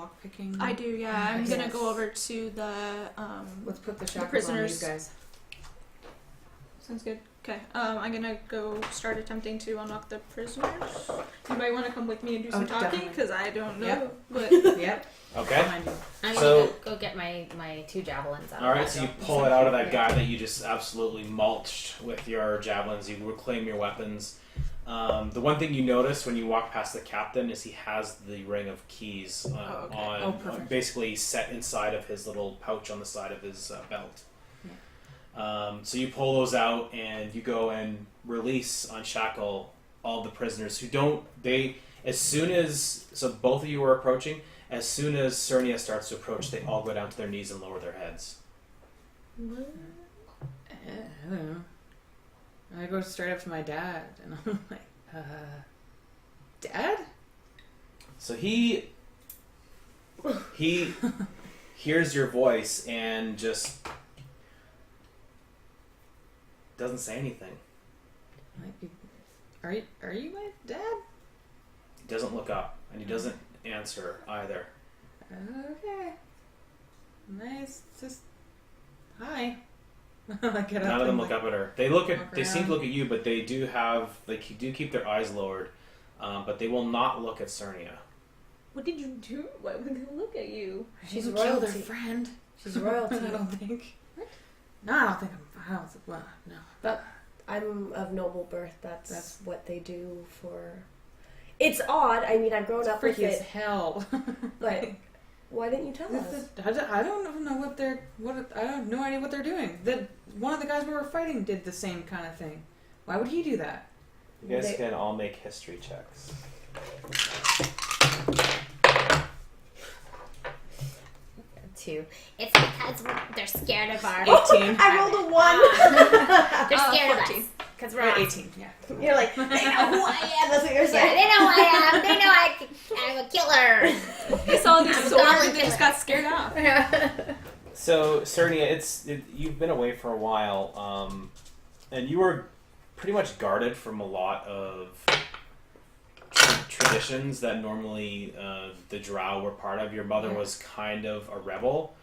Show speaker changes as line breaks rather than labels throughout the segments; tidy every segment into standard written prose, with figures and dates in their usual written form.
lockpicking?
I do, yeah. I'm gonna go over to the
Let's put the shackles
prisoners.
on these guys.
Sounds good. Okay. I'm gonna go start attempting to unlock the prisoners. You might want to come with me and do some talking because I don't know.
Yep.
But
Yep.
Okay.
I'm
So-
gonna go get my 2 javelins out.
Alright, so you pull it out of that guy that you just absolutely mulched with your javelins. You reclaim your weapons. The one thing you notice when you walk past the captain is he has the ring of keys on basically set inside of his little pouch on the side of his belt. So you pull those out and you go and release, unshackle all the prisoners who don't, so both of you are approaching, as soon as Surnia starts to approach, they all go down to their knees and lower their heads.
What? I don't know. I go straight up to my dad and I'm like, Dad?
So he hears your voice and just doesn't say anything.
Are you my dad?
He doesn't look up and he doesn't answer either.
Okay. Nice. Just hi.
None of them look up at her. They seem to look at you, but they do keep their eyes lowered, but they will not look at Surnia.
what did you do? Why would they look at you?
She's royalty. Their friend.
She's royalty.
I don't think. What? No, I don't think well, no.
But I'm of noble birth. That's what they do for. It's odd. I mean, I've grown up with
freaky as
it.
hell.
But why didn't you tell us?
I don't know I have no idea what they're doing. One of the guys we were fighting did the same kind of thing. Why would he do that?
You guys can all make history checks.
2. It's because they're scared of our...
18.
I rolled a 1.
They're scared of
14.
us. Because
We're at 18, yeah.
You're like, they know who I am. That's what you're
Yeah,
saying.
they know who I am. They know I'm a killer.
They saw these
I'm
swords
totally
and they just got scared off.
So Surnia, you've been away for a while, and you were pretty much guarded from a lot of traditions that normally the Drow were part of. Your mother was kind of a rebel.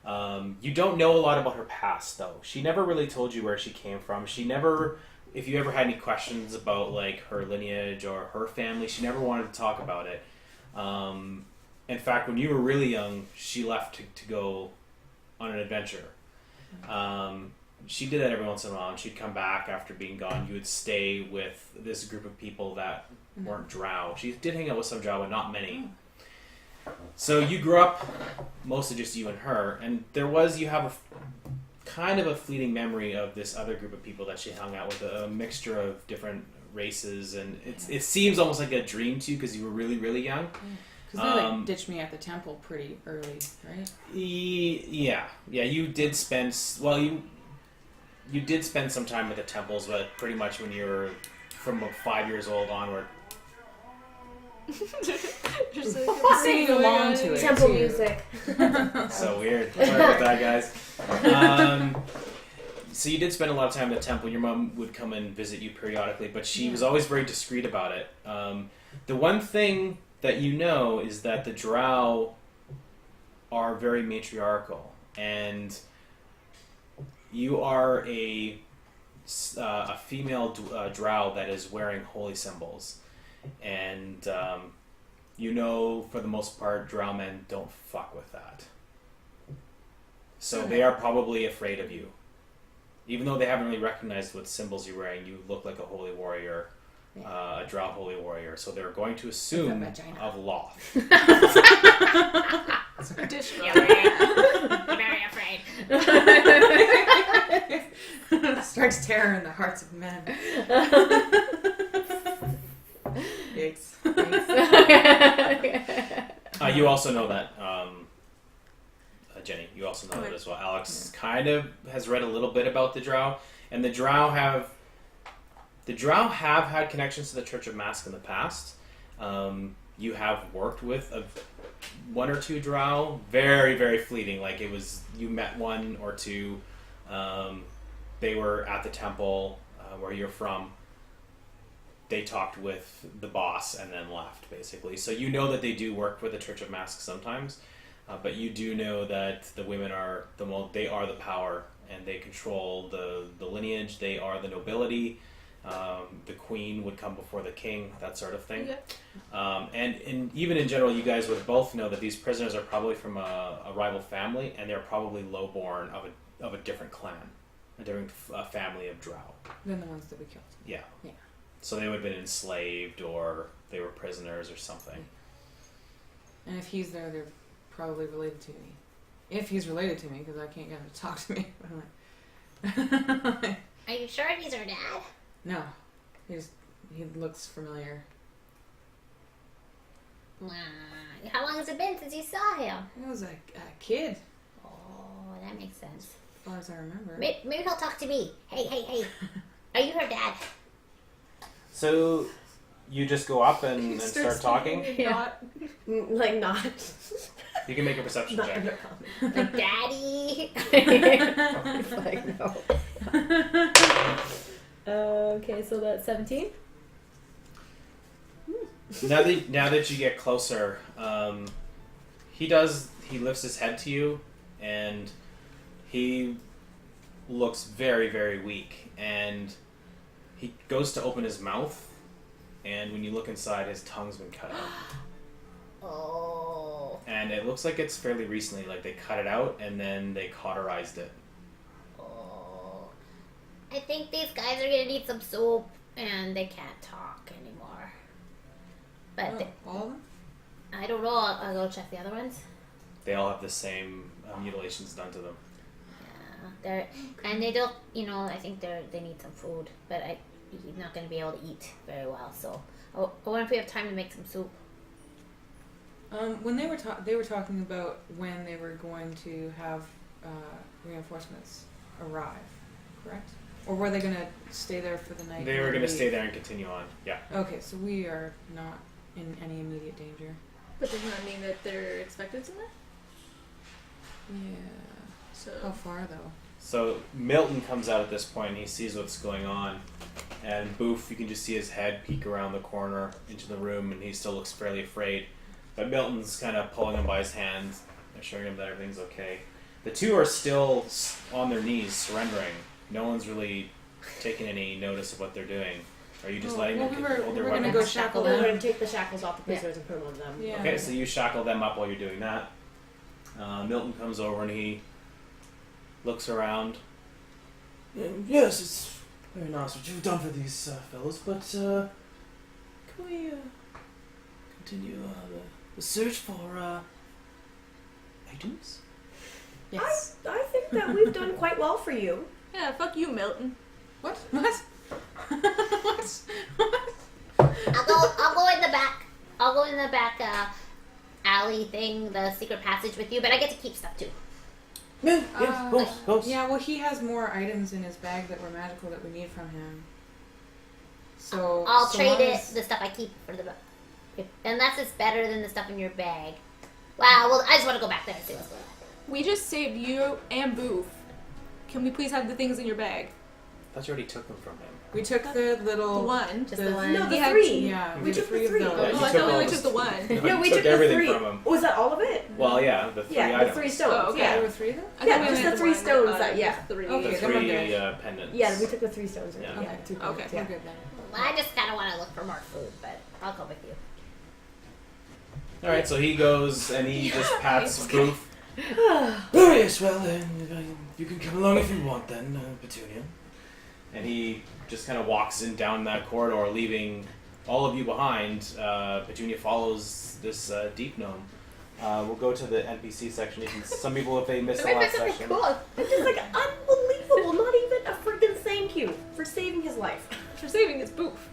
You don't know a lot about her past, though. She never really told you where she came from. She never, if you ever had any questions about like her lineage or her family, she never wanted to talk about it. In fact, when you were really young, she left to go on an adventure. She did that every once in a while, and she'd come back after being gone. You would stay with this group of people that weren't Drow. She did hang out with some Drow, but not many. So you grew up mostly just you and her, and you have kind of a fleeting memory of this other group of people that she hung out with, a mixture of different races, and it seems almost like a dream to you because you were really, really young.
Because they ditched me at the temple pretty early, right?
Yeah. You did spend you did spend some time at the temples, but pretty much when you were from 5 years old onward.
Just
Singing along to it.
Temple
too.
music.
So weird. Sorry about that, guys. So you did spend a lot of time at the temple. Your mom would come and visit you periodically, but she was always very discreet about it. The one thing that you know is that the Drow are very matriarchal, and you are a female Drow that is wearing holy symbols. And you know, for the most part, Drow men don't fuck with that. So they are probably afraid of you. Even though they haven't really recognized what symbols you're wearing, you look like a holy warrior, a Drow holy warrior. So they're going to assume of Loth.
It's traditional.
You're very afraid.
Strikes terror in the hearts of men. Yikes.
You also know that, Jenny, you also know that as well. Alex kind of has read a little bit about the Drow, and the Drow have had connections to the Church of Mask in the past. You have worked with one or two Drow, very, very fleeting. Like it was, you met one or two. They were at the temple where you're from. they talked with the boss and then left, basically. So you know that they do work with the Church of Masks sometimes, but you do know that the women are they are the power, and they control the lineage. They are the nobility. The queen would come before the king, that sort of thing.
Yeah.
And even in general, you guys would both know that these prisoners are probably from a rival family, and they're probably lowborn of a different clan, a different family of Drow.
Than the ones that we killed.
Yeah.
Yeah.
So they would have been enslaved, or they were prisoners or something.
And if he's there, they're probably related to me. If he's related to me, because I can't get him to talk to me. I'm like,
Are you sure he's her dad?
no, he looks familiar.
How long has it been since you saw him?
He was a kid,
Oh, that makes sense.
as far as I remember.
Maybe he'll talk to me. Hey. Are you her dad?
So you just go up and start talking.
Yeah.
Like not.
You can make a perception
Not
check.
gonna comment.
Like, Daddy.
It's like no. Okay, so that's 17.
Now that you get closer, he lifts his head to you, and he looks very, very weak, and he goes to open his mouth, and when you look inside, his tongue's been cut out.
Oh.
And it looks like it's fairly recently, like they cut it out and then they cauterized it.
Oh. I think these guys are gonna need some soup, and they can't talk anymore. But
All of them?
I don't know. I'll go check the other ones.
They all have the same mutilations done to them.
Yeah, and they don't. I think they need some food, but he's not going to be able to eat very well. So I wonder if we have time to make some soup.
When they were talking about when they were going to have reinforcements arrive, correct? Or were they going to stay there for the night?
They were going to stay there and continue on. Yeah.
Okay, so we are not in any immediate danger.
But doesn't that mean that they're expected somewhere?
Yeah.
So
How far though?
So Milton comes out at this point and he sees what's going on. And Boof, you can just see his head peek around the corner into the room, and he still looks fairly afraid. But Milton's kind of pulling him by his hand, assuring him that everything's okay. The two are still on their knees, surrendering. No one's really taking any notice of what they're doing. Are you just letting them hold their
we're gonna
weapons?
go shackle
We're
them.
going to take the shackles off the prisoners and put them on them.
Yeah.
Okay, so you shackle them up while you're doing that. Milton comes over and he looks around.
Yes, it's very nice what you've done for these fellows, but can we continue the search for items?
Yes.
I think that we've done quite well for you.
yeah, fuck you, Milton.
What? What? What?
I'll go in the back. I'll go in the back alley thing, the secret passage with you. But I get to keep stuff too.
Yeah, of course.
Yeah, well, he has more items in his bag that were magical that we need from him. So
I'll
so
trade
long
it.
as-
The stuff I keep for unless it's better than the stuff in your bag. Wow. Well, I just want to go back there and see what's going on.
We just saved you and Boof. Can we please have the things in your bag?
I thought you already took them from him.
We took the little
The one.
Just the one.
No,
He
the
had
3.
Yeah,
We took the 3.
Yeah,
Oh,
you
I
took
thought we
all
only
the-
took the one.
No,
Yeah,
you
we
took
took the
everything
3.
from him.
Was that all of it?
Well, yeah, the three
Yeah,
items.
the 3 stones.
Oh, okay.
There
Yeah.
were 3 then?
I
Yeah,
thought we
just
meant
the 3
one,
stones
but,
that- yeah.
just 3.
Okay,
The
then we're
three
good.
pendants.
Yeah, we took the 3 stones.
Yeah.
Yeah, 2
Okay.
We're good then.
Well, I just kind of want to look for more food, but I'll go with you.
Alright, so he goes and he just pats Boof.
Oh, yes, well, you can come along if you want then, Petunia.
And he just kind of walks in down that corridor, leaving all of you behind. Petunia follows this deep gnome. We'll go to the NPC section. Some people, if they missed the
Maybe
last
something
section.
cool.
It's just like unbelievable. Not even a freaking thank you for saving his life.
For saving his Boof.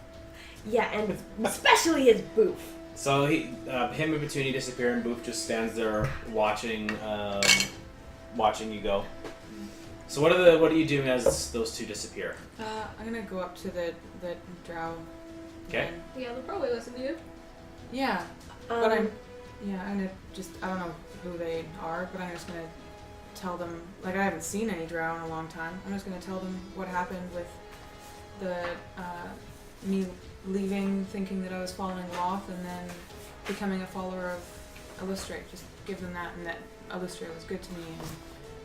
Yeah, and especially his boof.
So him and Petunia disappear, and Boof just stands there watching you go. So what are you doing as those two disappear?
I'm gonna go up to the drow.
Okay.
Yeah, they'll probably listen to you.
Yeah, but I'm gonna just, I don't know who they are, but I'm just gonna tell them, like, I haven't seen any drow in a long time. I'm just gonna tell them what happened with the me leaving thinking that I was following Loth and then becoming a follower of Illustrate. Just give them that, and that Illustrate was good to me, and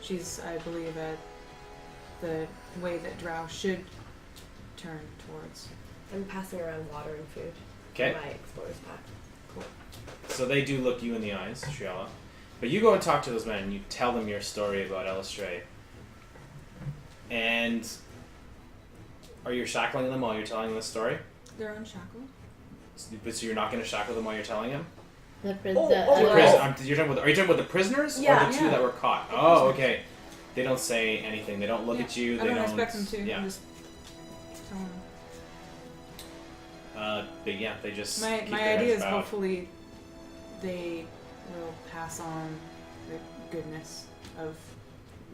she's, I believe, the way that Drow should turn towards.
I'm passing around water and food.
Okay.
In my explorer's pack.
So they do look you in the eyes, Triella. But you go and talk to those men, and you tell them your story about Illustrate. And are you shackling them while you're telling this story?
They're unshackled.
But so you're not going to shackle them while you're telling him?
The
You're talking about are you talking about the prisoners?
Yeah.
Or the two that were caught? Oh, okay. They don't say anything. They don't look at you.
I
They
don't expect them to.
Yeah.
I'm just telling them.
But yeah, they just
My
keep their
idea
heads
is
bowed.
hopefully they will pass on the goodness of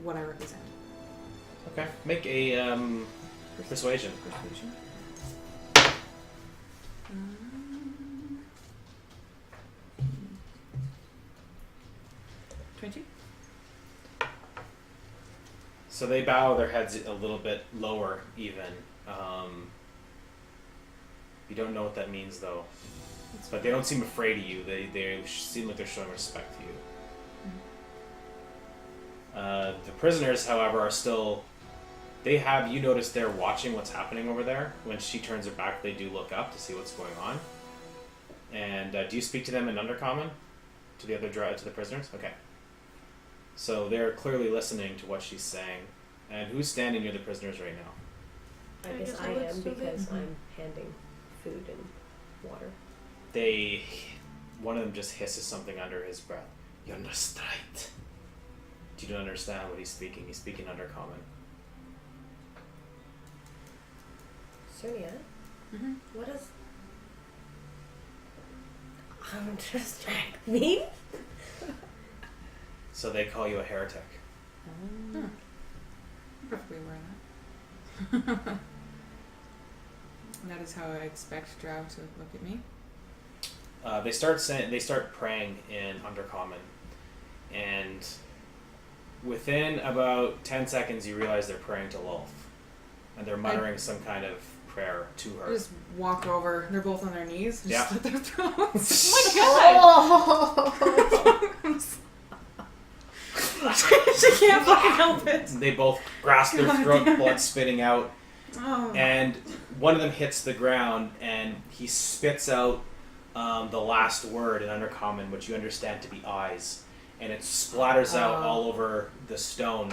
what I represent.
Okay. Make a persuasion.
Persuasion. 20.
So they bow their heads a little bit lower, even. You don't know what that means, though. But they don't seem afraid of you. They seem like they're showing respect to you. The prisoners, however, are still... you notice they're watching what's happening over there. When she turns her back, they do look up to see what's going on. And do you speak to them in Undercommon? To the prisoners? Okay. So they're clearly listening to what she's saying. And who's standing near the prisoners right now?
I guess I am because I'm handing food and water.
One of them just hisses something under his breath. You understand? You don't understand what he's speaking. He's speaking Undercommon.
Surnia,
Mm-hmm.
what does undistract mean?
So they call you a heretic.
I'm perfectly aware of that. And that is how I expect Drow to look at me.
They start praying in Undercommon, and within about 10 seconds, you realize they're praying to Lolth, and they're muttering some kind of prayer to
I
her.
just walk over. They're both on their knees. And
Yeah.
just slit their throats.
Oh
She can't fucking help it.
They both grasp their
God
throat,
damn it.
blood spitting out,
Oh.
and one of them hits the ground, and he spits out the last word in Undercommon, which you understand to be eyes, and it splatters out all over the stone.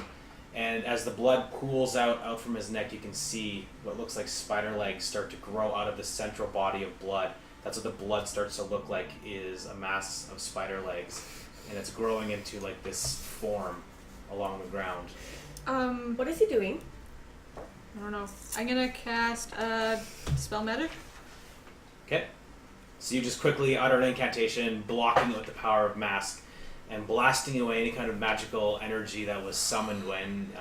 And as the blood pools out from his neck, you can see what looks like spider legs start to grow out of the central body of blood. That's what the blood starts to look like, is a mass of spider legs. And it's growing into like this form along the ground.
What is he doing?
I don't know. I'm gonna cast Spell Magic.
Okay. So you just quickly utter an incantation, blocking it with the power of Mask, and blasting away any kind of magical energy that was summoned when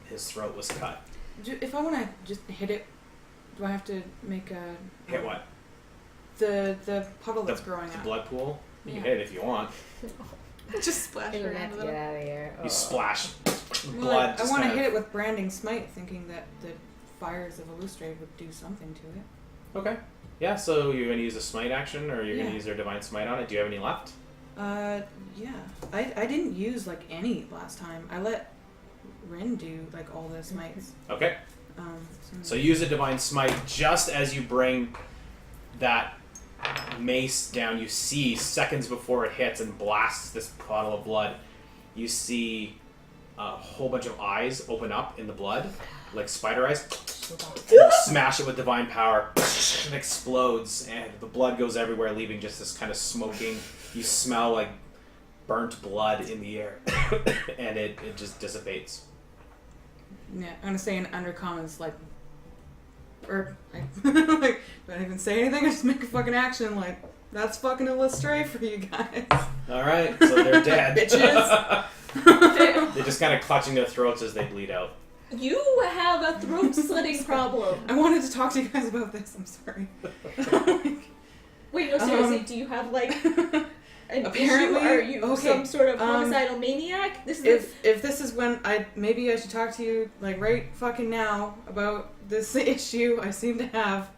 his throat was cut.
If I want to just hit it, do I have to make a...
Hit what?
The puddle that's growing
The
out.
blood pool? You can
Yeah.
hit it if you want.
Just splash
You're
it
gonna have
around
to
with
get
it.
out of here.
You splash
Well,
blood.
I
just
want to
kind
hit
of-
it with Branding Smite, thinking that the fires of Illustrate would do something to it.
Okay. Yeah, so you're going to use a smite action, or you're going
Yeah.
to use their divine smite on it. Do you have any left?
Yeah. I didn't use, like, any last time. I let Rin do, like, all the smites.
Okay. So use a divine smite just as you bring that mace down. You see, seconds before it hits and blasts this puddle of blood, you see a whole bunch of eyes open up in the blood, like spider eyes. You smash it with divine power, it explodes, and the blood goes everywhere, leaving just this kind of smoking. You smell like burnt blood in the air, and it just dissipates.
Yeah, I'm gonna say in Undercommon's, like... Or, like, like, don't even say anything, I just make a fucking action, like, that's fucking Illustrate for you guys.
Alright, so they're dead.
Bitches.
They're just kind of clutching their throats as they bleed out.
You have a throat slitting problem.
I wanted to talk to you guys about this, I'm sorry.
Wait, no, seriously, do you have like an
Apparently-
issue? Are you
okay,
some sort of homicidal maniac? This is
If this is when maybe I should talk to you, like, right fucking now about this issue I seem to have,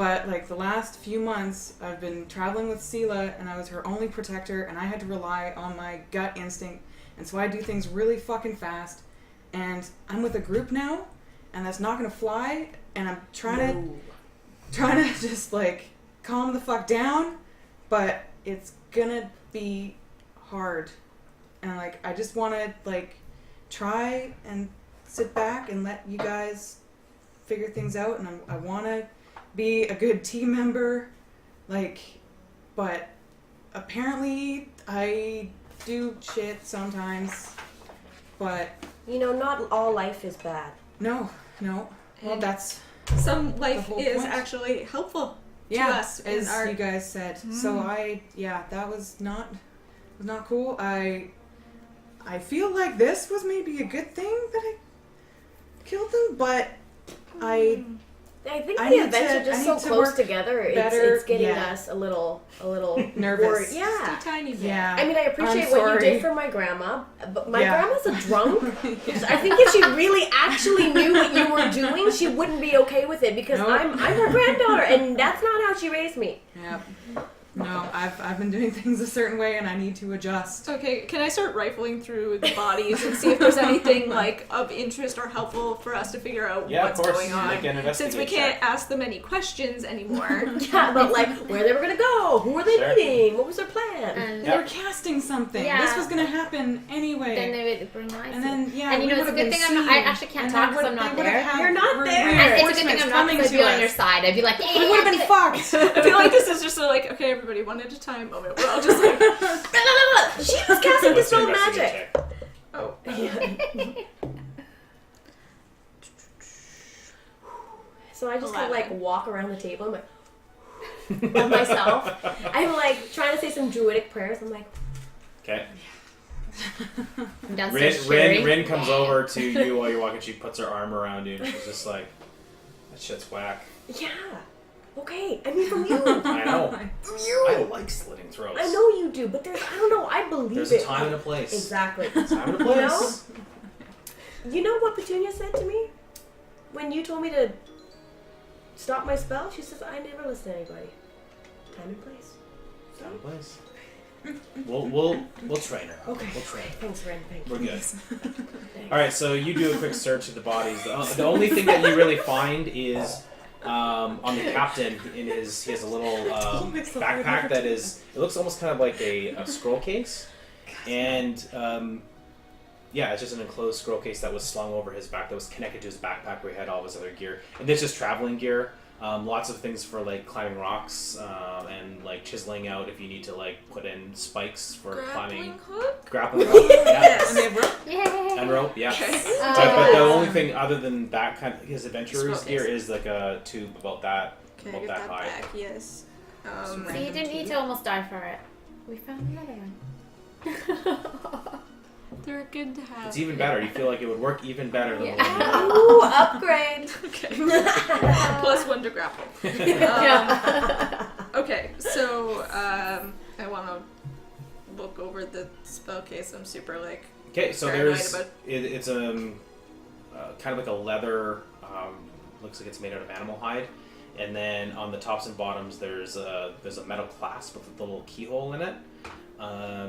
But like the last few months, I've been traveling with Sela, and I was her only protector, and I had to rely on my gut instinct, and so I do things really fucking fast. And I'm with a group now, and that's not gonna fly. And I'm trying to just like calm the fuck down, but it's gonna be hard. And like I just want to like try and sit back and let you guys figure things out, and I want to be a good team member, like, but apparently I do shit sometimes, but
not all life is bad.
no, well,
And
that's
some life
whole
is
point.
actually helpful
yeah,
to us in
as
our
you guys said. So that was not cool. I feel like this was maybe a good thing that I killed them, but I
think
I
the
need
events
to-
are just
I
so
need to
close
work
together.
better,
It's getting
yeah.
us a little
Nervous.
worried.
just
Yeah.
a tiny bit.
yeah.
I mean, I appreciate
I'm
what you
sorry.
did for my grandma, but my
Yeah.
grandma's a drunk. I think if she really actually knew what you were doing, she wouldn't be okay with it because
Nope.
I'm her granddaughter, and that's not how she raised me.
Yep. No, I've been doing things a certain way, and I need to adjust.
Okay, can I start rifling through the bodies and see if there's anything like of interest or helpful for us to figure out
Yeah,
what's
of course.
going on?
Make an
Since we
investigate
can't
check.
ask them any questions anymore.
Yeah, but like where they were gonna go, who were they
Sure.
meeting, what was their plan?
And
They were casting something.
Yeah.
This was gonna happen anyway.
then they would bring lights.
and then yeah,
and you
we
know, it's a
would've
good
been
thing I'm not. I
seen,
actually can't
and
talk
they
because I'm
would-
not
they would've
there.
had
You're not
re-
there.
And it's a good thing
reinforcements
I'm not
coming
because I'd be
to
on your
us.
side. I'd be like,
We would have been fucked.
I feel like this is just a, like, okay, everybody, one at a time moment. We're all just like,
She was casting
What's your
dispel
investigate
magic.
check?
oh.
So I just kind of
11.
like walk around the table. I'm like by myself. I'm like trying to say some druidic prayers. I'm like,
Okay.
I'm downstairs
Rin
cheering.
comes over to you while you're walking. She puts her arm around you, and she's just like, "That shit's whack."
yeah, okay. I mean, from you,
I know.
from you.
I like slitting throats.
I know you do, but I don't know. I believe
There's
it.
a time and a place.
Exactly.
Time and a place.
You know what Petunia said to me when you told me to stop my spell? She says, "I never listen to anybody. Time and place."
Time and place. We'll train her.
Okay.
We'll train her.
Thanks, Ren. Thank you.
We're good. All right, so you do a quick search of the bodies. The only thing that you really find is on the captain. He has a little backpack that is. It looks almost kind of like a scroll case, and yeah, it's just an enclosed scroll case that was slung over his back that was connected to his backpack where he had all of his other gear. And this is traveling gear. Lots of things for like climbing rocks and like chiseling out if you need to like put in spikes for climbing.
hook?
Grappling hook. Yeah.
And they have rope.
Yay!
And rope, yeah.
Okay.
But the only thing other than that kind of his adventurer's
Scroll
gear
case.
is like a tube about that
Okay, I get that
high.
back, yes.
So you didn't need to almost die for it. We found another one.
They're good to have.
It's even better. You feel like it would work even better than the one you
Yeah.
did.
Ooh, upgrade.
Okay. Plus one to grapple. Okay, so I want to look over the spell case. I'm super like.
Okay, so
Paranoid
there's
about-
it's kind of like a leather. Looks like it's made out of animal hide, and then on the tops and bottoms there's a metal clasp with a little keyhole in it.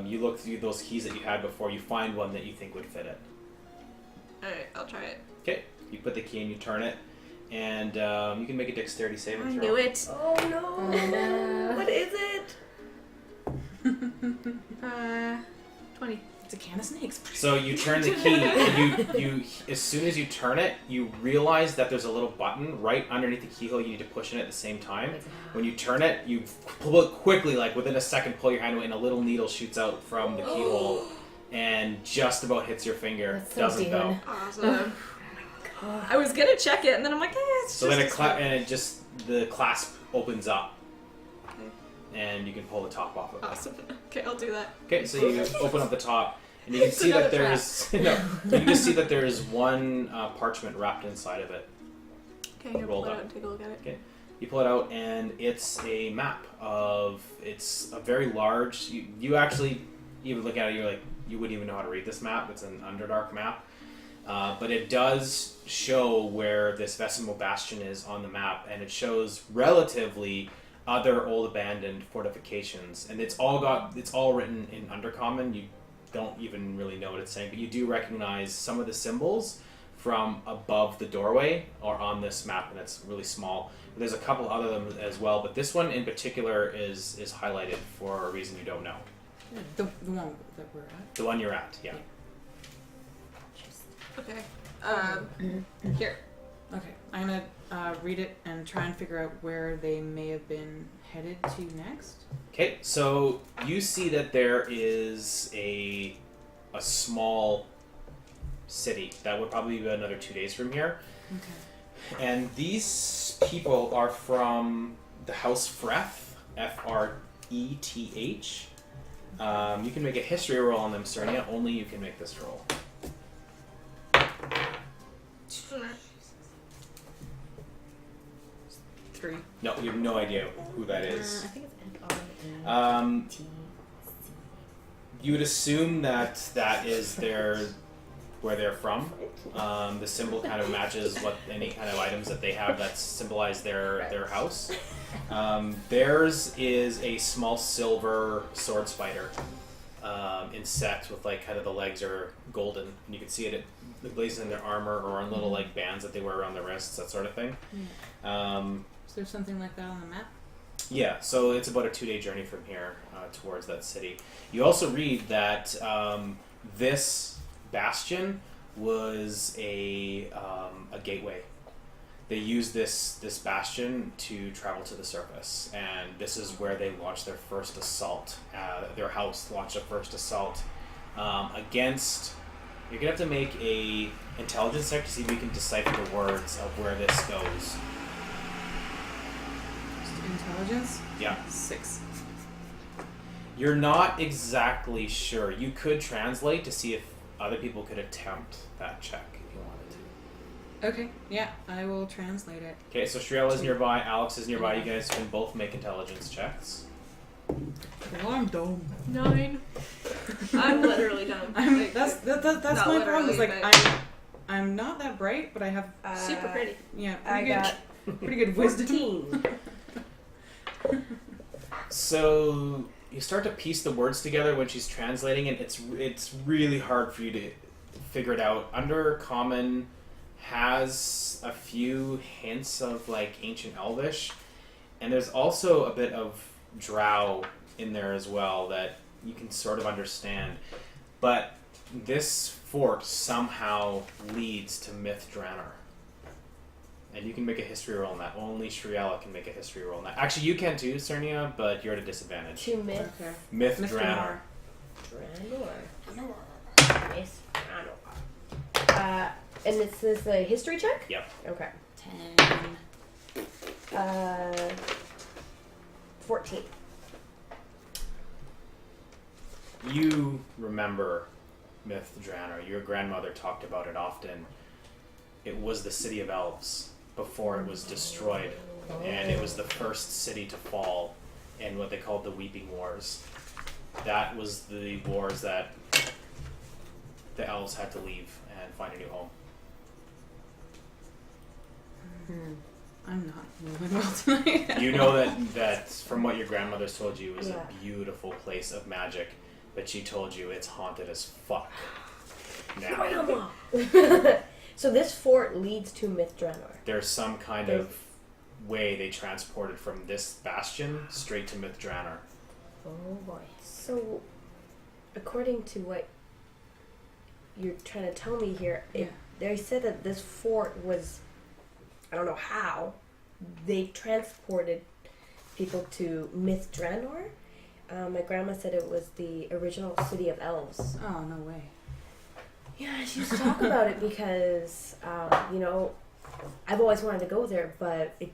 You look through those keys that you had before. You find one that you think would fit it.
Alright, I'll try it.
Okay, you put the key in, you turn it, and you can make a dexterity saving
I
throw.
knew it.
Oh no.
no.
What is it?
20.
It's a can of snakes.
So you turn the key, and you as soon as you turn it, you realize that there's a little button right underneath the keyhole. You need to push in at the same time. When you turn it, you pull it quickly, like within a second. Pull your hand away, and a little needle shoots out from the keyhole, and just about hits your finger.
That's so
Doesn't though.
demon.
Awesome. I was gonna check it, and then I'm like, it's
So
just
then
a
the clasp opens up,
Okay.
and you can pull the top off of it.
Awesome. Okay, I'll do that.
Okay, so you open up the top, and you can
It's
see that
another
there's no. You can just see that there is one parchment wrapped inside of it.
Okay, I'm gonna
Rolled
pull it
up.
out and take a look at it.
Okay. You pull it out, and it's a map of. It's a very large. You actually, even look at it, you're like, you wouldn't even know how to read this map. It's an Underdark map. But it does show where this Vestimo Bastion is on the map, and it shows relatively other old abandoned fortifications, and it's all written in Undercommon. You don't even really know what it's saying, but you do recognize some of the symbols from above the doorway or on this map, and it's really small. There's a couple other of them as well, but this one in particular is highlighted for a reason you don't know.
The one that we're at.
The one you're at, yeah.
Okay. Here.
Okay, I'm gonna read it and try and figure out where they may have been headed to next.
Okay, so you see that there is a small city that would probably be another 2 days from here.
Okay.
And these people are from the House Freth, Freth. You can make a history roll on them, Surnia. Only you can make this roll.
3.
No, you have no idea who that is.
I think it's
You would assume that is where they're from. The symbol kind of matches what any kind of items that they have that symbolize their house. Theirs is a small silver sword spider, inset with like kind of the legs are golden, and you can see it blazing in their armor or on little like bands that they wear around their wrists, that sort of thing.
Is there something like that on the map?
Yeah, so it's about a 2-day journey from here towards that city. You also read that this bastion was a gateway. They used this bastion to travel to the surface, and this is where they launched their first assault. Their house launched a first assault against. You're gonna have to make a intelligence check to see if you can decipher the words of where this goes.
Intelligence?
Yeah.
6.
You're not exactly sure. You could translate to see if other people could attempt that check if you wanted to.
Okay, yeah, I will translate it.
Okay, so Shriel is nearby, Alex is nearby. You guys can both make intelligence checks.
Well, I'm dumb.
9. I'm literally dumb.
That's
not
my problem. Is like
literally,
I'm not that bright, but I have
super pretty.
yeah
I got
pretty good wisdom.
14.
So you start to piece the words together when she's translating it. It's really hard for you to figure it out. Under Common has a few hints of like ancient Elvish, and there's also a bit of Drow in there as well that you can sort of understand. But this fort somehow leads to Myth Draenor. And you can make a history roll on that. Only Shriela can make a history roll on that. Actually, you can too, Surnia, but you're at a disadvantage.
2 myth.
Okay.
Myth
Mr.
Draenor.
Draenor. Miss Draenor. And this is a history check?
Yep.
Okay.
10.
14.
You remember Myth Draenor. Your grandmother talked about it often. It was the city of elves before it was destroyed, and it was the first city to fall in what they called the Weeping Wars. That was the wars that the elves had to leave and find a new home.
I'm not moving well tonight.
You know that from what your grandmother's told you, it was
Yeah.
a beautiful place of magic, but she told you it's haunted as fuck. Now,
So this fort leads to Myth Draenor.
there's some kind of way they transported from this bastion straight to Myth Draenor.
Oh boy. So, according to what you're trying to tell me here, they said that this fort was, I don't know how, they transported people to Myth Draenor. My grandma said it was the original city of elves.
Oh, no way.
Yeah, she used to talk about it because, I've always wanted to go there, but it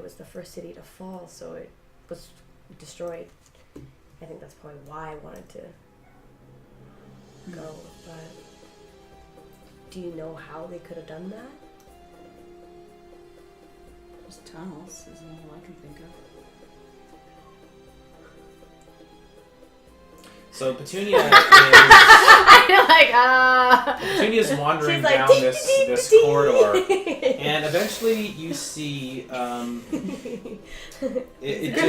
was the first city to fall, so it was destroyed. I think that's probably why I wanted to go, but do you know how they could have done that?
There's tunnels, is all I can think of.
So Petunia is
I'm like,
Petunia's is wandering
She's like,
down this corridor, and eventually you see
Good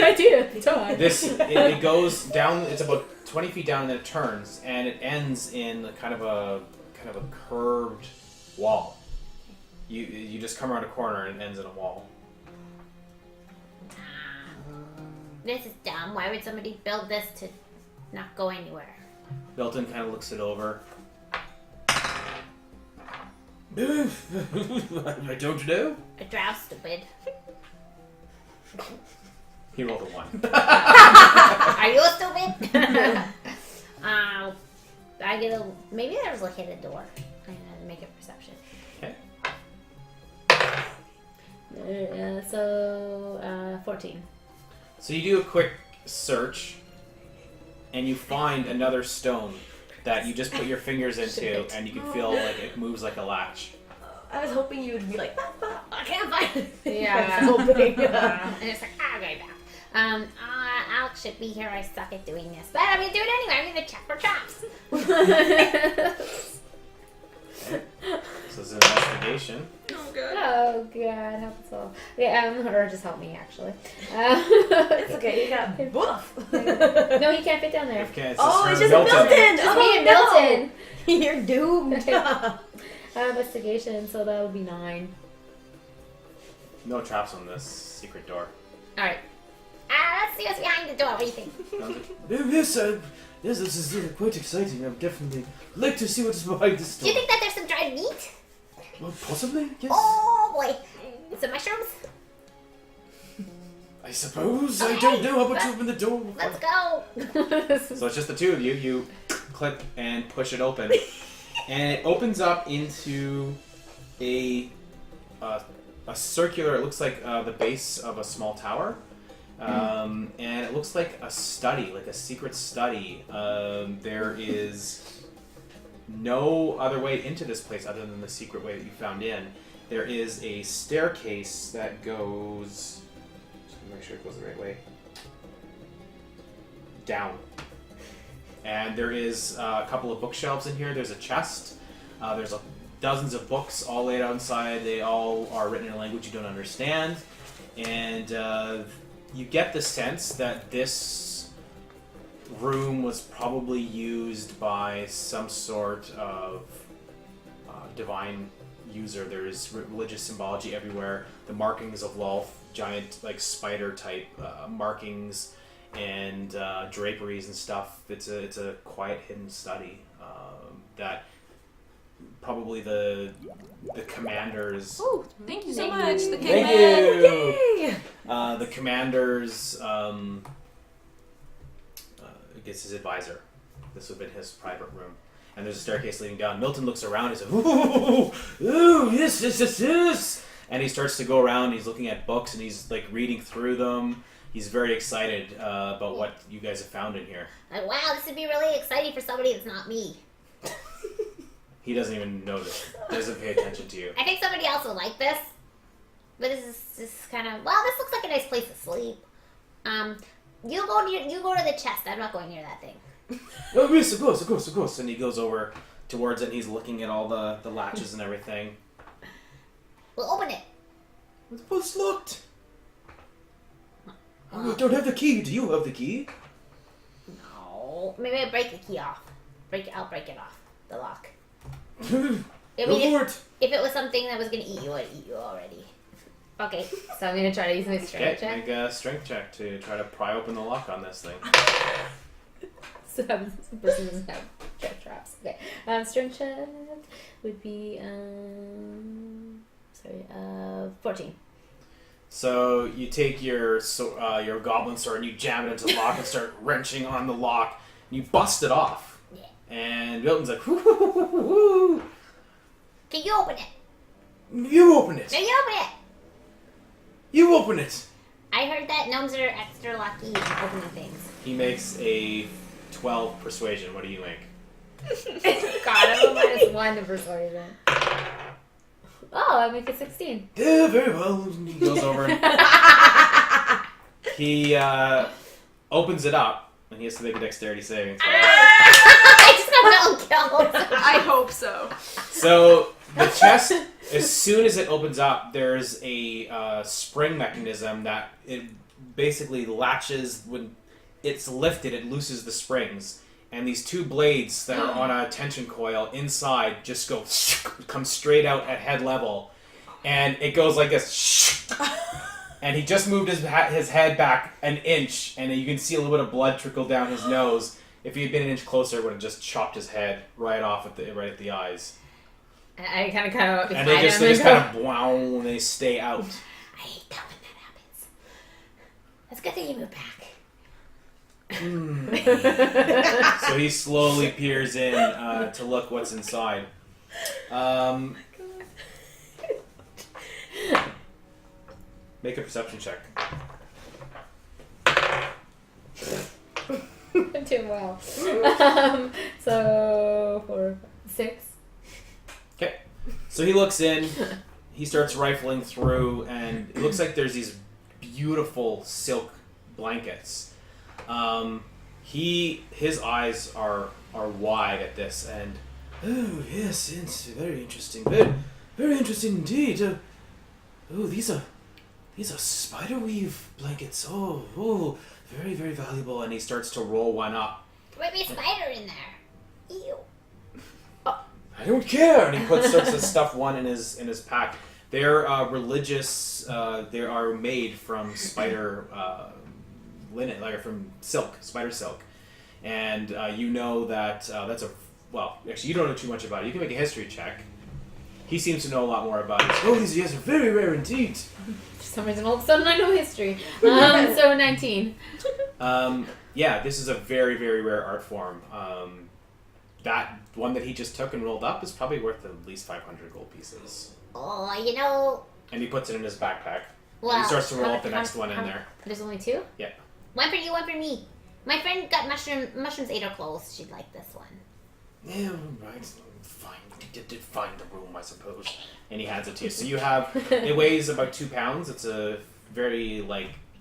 idea.
it goes down. It's about 20 feet down, and then it turns, and it ends in kind of a curved wall. You just come around a corner, and it ends in a wall.
This is dumb. Why would somebody build this to not go anywhere?
Milton kind of looks it over.
I don't know.
A drow stupid.
He rolled a 1.
Are you stupid? I get a. Maybe there's a hidden door. I have to make a perception.
Okay.
So 14.
So you do a quick search, and you find another stone that you just put your fingers into, and you can feel like it moves like a latch.
I was hoping you would be like,
I can't find it.
Yeah. I was hoping.
And it's like, I'll go back. Alex should be here. I suck at doing this. But I'm going to do it anyway. I'm going to check for traps.
This is an investigation.
Oh god.
Oh god, help us all. Yeah, or just help me actually.
It's okay, you got boof.
No, he can't fit down there.
Okay, it's
Oh, it's just
Milton.
Milton.
Just
Oh,
me and
no.
Milton.
You're doomed.
Investigation, so that would be 9.
No traps on this secret door.
Alright. Let's see what's behind the door. What do you think?
Yes, this is quite exciting. I'm definitely like to see what's behind this
Do you
door.
think that there's some dried meat?
Well, possibly, yes.
Oh boy. Some mushrooms?
I suppose.
Okay,
I don't know. How about you open the door?
Let's go.
So it's just the two of you. You click and push it open, and it opens up into a circular. It looks like the base of a small tower, and it looks like a study, like a secret study. There is no other way into this place other than the secret way that you found in. There is a staircase that goes. Just to make sure it goes the right way. Down. And there is a couple of bookshelves in here. There's a chest. There's dozens of books all laid out inside. They all are written in a language you don't understand. And you get the sense that this room was probably used by some sort of divine user. There's religious symbology everywhere. The markings of Lolth, giant like spider type markings and draperies and stuff. It's a quiet hidden study that probably the commanders.
Oh, thank you so much. The
Thank
caveman.
you.
Yay!
The commanders gets his advisor. This would have been his private room. And there's a staircase leading down. Milton looks around. He's like, ooh, yes. And he starts to go around. He's looking at books and he's like reading through them. He's very excited about what you guys have found in here.
Like, wow, this would be really exciting for somebody that's not me.
He doesn't even notice. Doesn't pay attention to you.
I think somebody else will like this. But this is kind of, well, this looks like a nice place to sleep. You go to the chest. I'm not going near that thing.
Oh, yes, of course. And he goes over towards it and he's looking at all the latches and everything.
We'll open it.
Well, it's locked. I don't have the key. Do you have the key?
No. Maybe I'll break the key off. I'll break it off. The lock. I
Go
mean,
for it.
if it was something that was going to eat you, I'd eat you already. Okay, so I'm going to try to use my strength check.
Make a strength check to try to pry open the lock on this thing.
So this person doesn't have check traps. Okay, strength check would be 14.
So you take your goblin sword and you jam it into the lock and start wrenching on the lock. And you bust it off.
Yeah.
And Milton's like, whoo.
Can you open it?
You open it.
No, you open it.
You open it.
I heard that gnomes are extra lucky at opening things.
He makes a 12 persuasion. What do you make?
God, I'm a -1 to persuasion. Oh, I make a 16.
Yeah, very well.
He goes over and he opens it up and he has to make a dexterity saving throw.
I just got no kills.
I hope so.
So the chest, as soon as it opens up, there's a spring mechanism that it basically latches. When it's lifted, it looses the springs, and these two blades that are on a tension coil inside just come straight out at head level, and it goes like this. And he just moved his head back an inch, and you can see a little bit of blood trickle down his nose. If he had been an inch closer, it would have just chopped his head right off at the eyes.
I kind of cut out
And
beside
they
him.
just kind of wow, and they stay out.
I hate that when that happens. That's a good thing you moved back.
So he slowly peers in to look what's inside. Make a perception check.
I'm doing well. So 4, 6.
Okay. So he looks in, he starts rifling through, and it looks like there's these beautiful silk blankets. His eyes are wide at this, and
Oh, yes, it's very interesting. Very, very interesting indeed. These are spiderweave blankets. Oh,
very, very valuable. And he starts to roll one up.
There might be a spider in there. Ew.
I don't care. And he starts to stuff one in his pack. They're religious. They are made from spider linen, like from silk, spider silk. And you know that that's a actually you don't know too much about it. You can make a history check. He seems to know a lot more about it.
oh, these yes are very rare indeed.
For some reason, all of a sudden, I know history. So 19.
Yeah, this is a very, very rare art form. That one that he just took and rolled up is probably worth at least 500 gold pieces.
Oh,
And he puts it in his backpack.
Well,
He starts to roll up the next one in there.
There's only 2?
Yeah.
One for you, one for me. My friend got mushrooms ate her clothes. She'd like this one.
Yeah, right. Fine. You did find the room, I suppose. And he hands it to you. So you have, it weighs about 2 pounds. It's a very,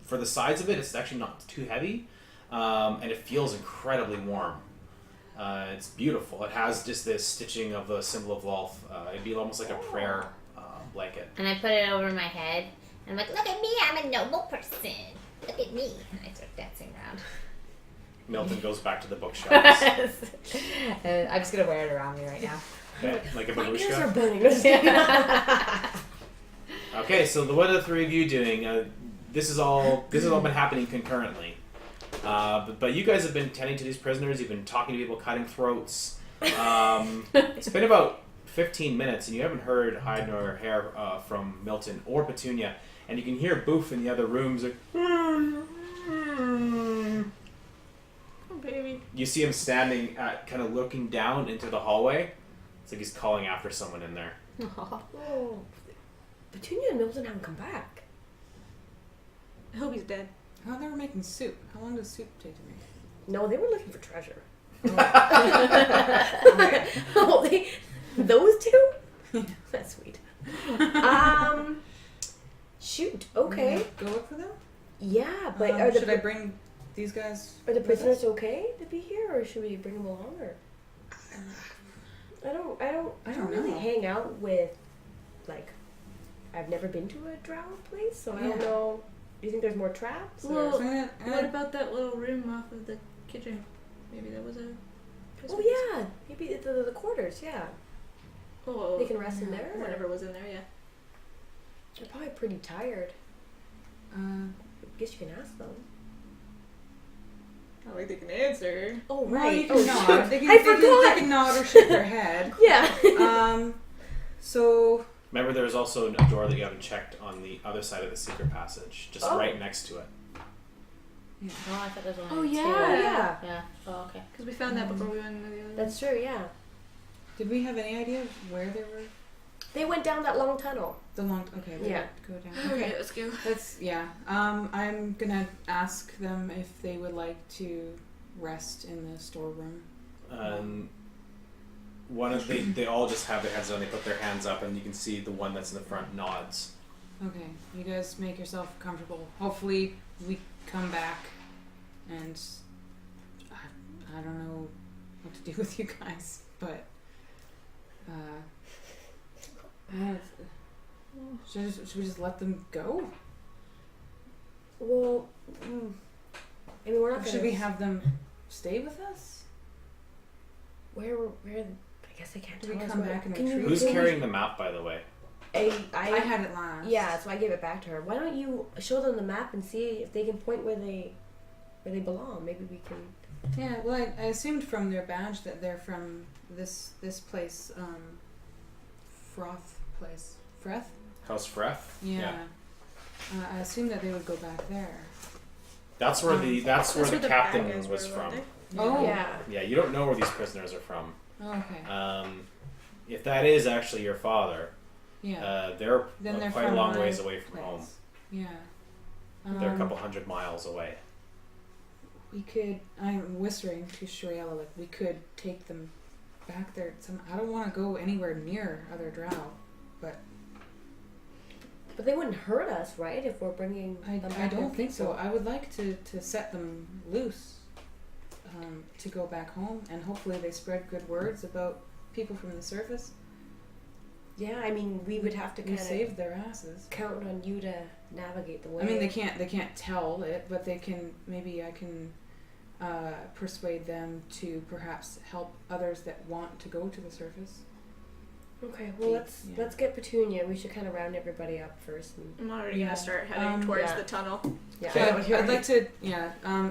for the size of it, it's actually not too heavy. And it feels incredibly warm. It's beautiful. It has just this stitching of the symbol of Lolth. It'd be almost like a prayer blanket.
And I put it over my head. And I'm like, look at me, I'm a noble person. Look at me. And I start dancing around.
Milton goes back to the bookshelves.
And I'm just going to wear it around me right now.
Okay, like a
My ears are
babushka.
burning.
Okay, so what are the three of you doing? This has all been happening concurrently. But you guys have been tending to these prisoners. You've been talking to people, cutting throats. It's been about 15 minutes, and you haven't heard hide nor hair from Milton or Petunia. And you can hear Boof in the other rooms.
Oh, baby.
You see him standing, kind of looking down into the hallway. It's like he's calling after someone in there.
Oh, Petunia and Milton haven't come back.
I hope he's dead.
Oh, they were making soup. How long does soup take to make?
No, they were looking for treasure. Oh, those two? That's sweet. Shoot. Okay.
Go look for them?
Yeah, but
should I bring these guys?
are the
with us?
prisoners okay to be here, or should we bring them along? Or I don't really
know.
hang out with I've never been to a Drow place, so I don't
Yeah.
know. Do you think there's more traps?
Well,
So I'm
What
gonna-
about that little room off of the kitchen? Maybe that was a...
Oh yeah, maybe the quarters. Yeah,
Oh,
they can rest in there.
whatever was in there, yeah.
They're probably pretty tired. I guess you can ask them.
Not like they can answer.
Oh
Well, you
right.
can
Oh
nod.
shoot.
They can,
I
they can-
forgot.
They can nod or shake their head.
Yeah.
So
Remember, there's also a door that you haven't checked on the other side of the secret passage, just
Oh.
right next to it.
Oh, I thought there was
Oh,
only 2.
yeah.
Yeah.
Yeah. Oh, okay.
Because we found that before we went into the other
That's true. Yeah.
did we have any idea where they were?
They went down that long tunnel.
The long. Okay. They
Yeah.
Go down.
Okay,
Okay.
let's go.
That's yeah. I'm gonna ask them if they would like to rest in the storeroom.
They all just have their heads down. They put their hands up, and you can see the one that's in the front nods.
Okay. You guys make yourself comfortable. Hopefully we come back, and I don't know what to do with you guys, but yeah, should we just let them go?
Well, I mean, we're not
Or
gonna.
should we have them stay with us?
Where? I guess I can't
Do
tell
we
us
come
where-
back and
can you-
retreat?
Who's
can you-
carrying the map, by the way?
I
I
had it last.
Yeah, so I gave it back to her. Why don't you show them the map and see if they can point where they belong? Maybe we can.
Yeah, well, I assumed from their badge that they're from this place, Froth place. Freth?
House Freth?
Yeah. I assumed that they would go back there.
That's where that's where the captain
bad guys
was
were,
from.
weren't
Oh.
Yeah.
Yeah, you don't know where these prisoners are from.
Oh, okay.
If that is actually your father,
Yeah.
they're
Then they're
quite a
from
long
my
ways away from
place.
home.
Yeah.
They're a couple hundred miles away.
We could. I'm whispering to Shriela, like we could take them back there. I don't want to go anywhere near other Drow, but
But they wouldn't hurt us, right? If we're bringing.
I
them back
don't
with
think so.
people.
I would like to set them loose, to go back home, and hopefully they spread good words about people from the surface.
Yeah, I mean, we would have to
We
kind of
saved their asses.
count on you to navigate the way.
I mean, they can't tell it, but they can. Maybe I can persuade them to perhaps help others that want to go to the surface.
Okay, well
Yeah.
let's get Petunia. We should kind of round everybody up first. And,
I'm already
Yeah.
gonna start heading towards
yeah.
the tunnel.
yeah,
So
I know what you're
I'd like to,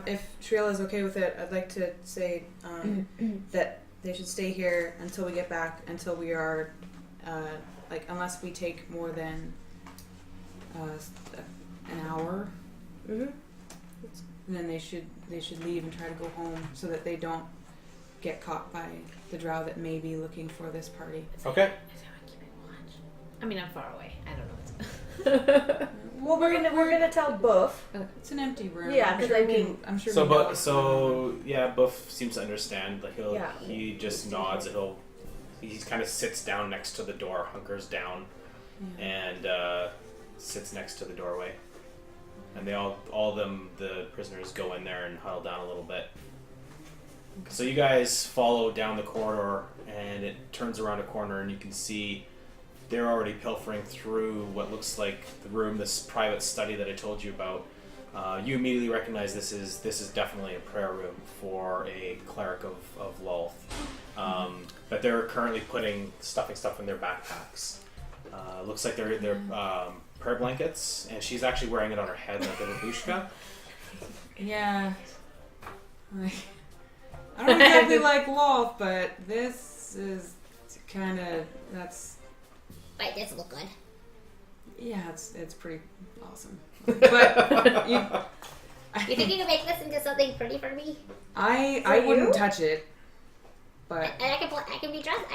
if Shriela is okay with it, I'd like to say that they should stay here until we get back, until we are, unless we take more than an hour,
Mm-hmm.
and then they should leave and try to go home so that they don't get caught by the Drow that may be looking for this party.
Okay.
Is everyone keeping watch? I mean, I'm far away. I don't know what's.
Well, we're gonna tell Buff.
It's an empty room.
Yeah,
I'm
'cause
sure
I
we can-
mean-
I'm sure.
So,
we know what's going on.
Buff seems to understand. Like
Yeah.
he just nods. And he kind of sits down next to the door, hunkers down,
Yeah.
and sits next to the doorway. And they all of them, the prisoners, go in there and huddle down a little bit. So you guys follow down the corridor, and it turns around a corner, and you can see they're already pilfering through what looks like the room, this private study that I told you about. You immediately recognize this is definitely a prayer room for a cleric of Lolth. But they're currently stuffing stuff in their backpacks. Looks like they're prayer blankets, and she's actually wearing it on her head like a babushka.
Yeah. I don't exactly like Loth, but this is kind of that's.
Wait, this look good.
Yeah, it's pretty awesome. But
You think you can make this into something pretty for me?
I wouldn't touch it. But
And I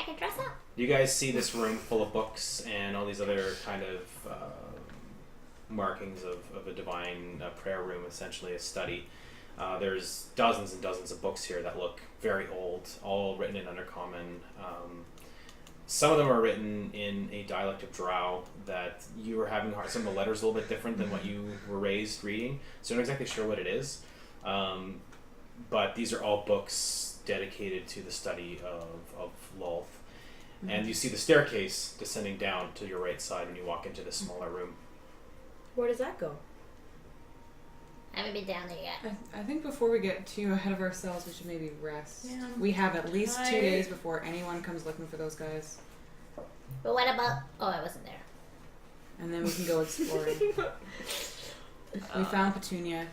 can dress up.
You guys see this room full of books and all these other kind of markings of a divine prayer room, essentially a study. There's dozens and dozens of books here that look very old, all written in Undercommon. Some of them are written in a dialect of Drow that you were having hard. Some of the letters a little bit different than what you were raised reading, so you're not exactly sure what it is. But these are all books dedicated to the study of Lolth. And you see the staircase descending down to your right side when you walk into this smaller room.
Where does that go?
I haven't been down there yet.
I think before we get too ahead of ourselves, we should maybe rest.
Yeah.
We have at least 2
Tired.
days before anyone comes looking for those guys,
But what about? Oh, I wasn't there.
and then we can go exploring. We found Petunia.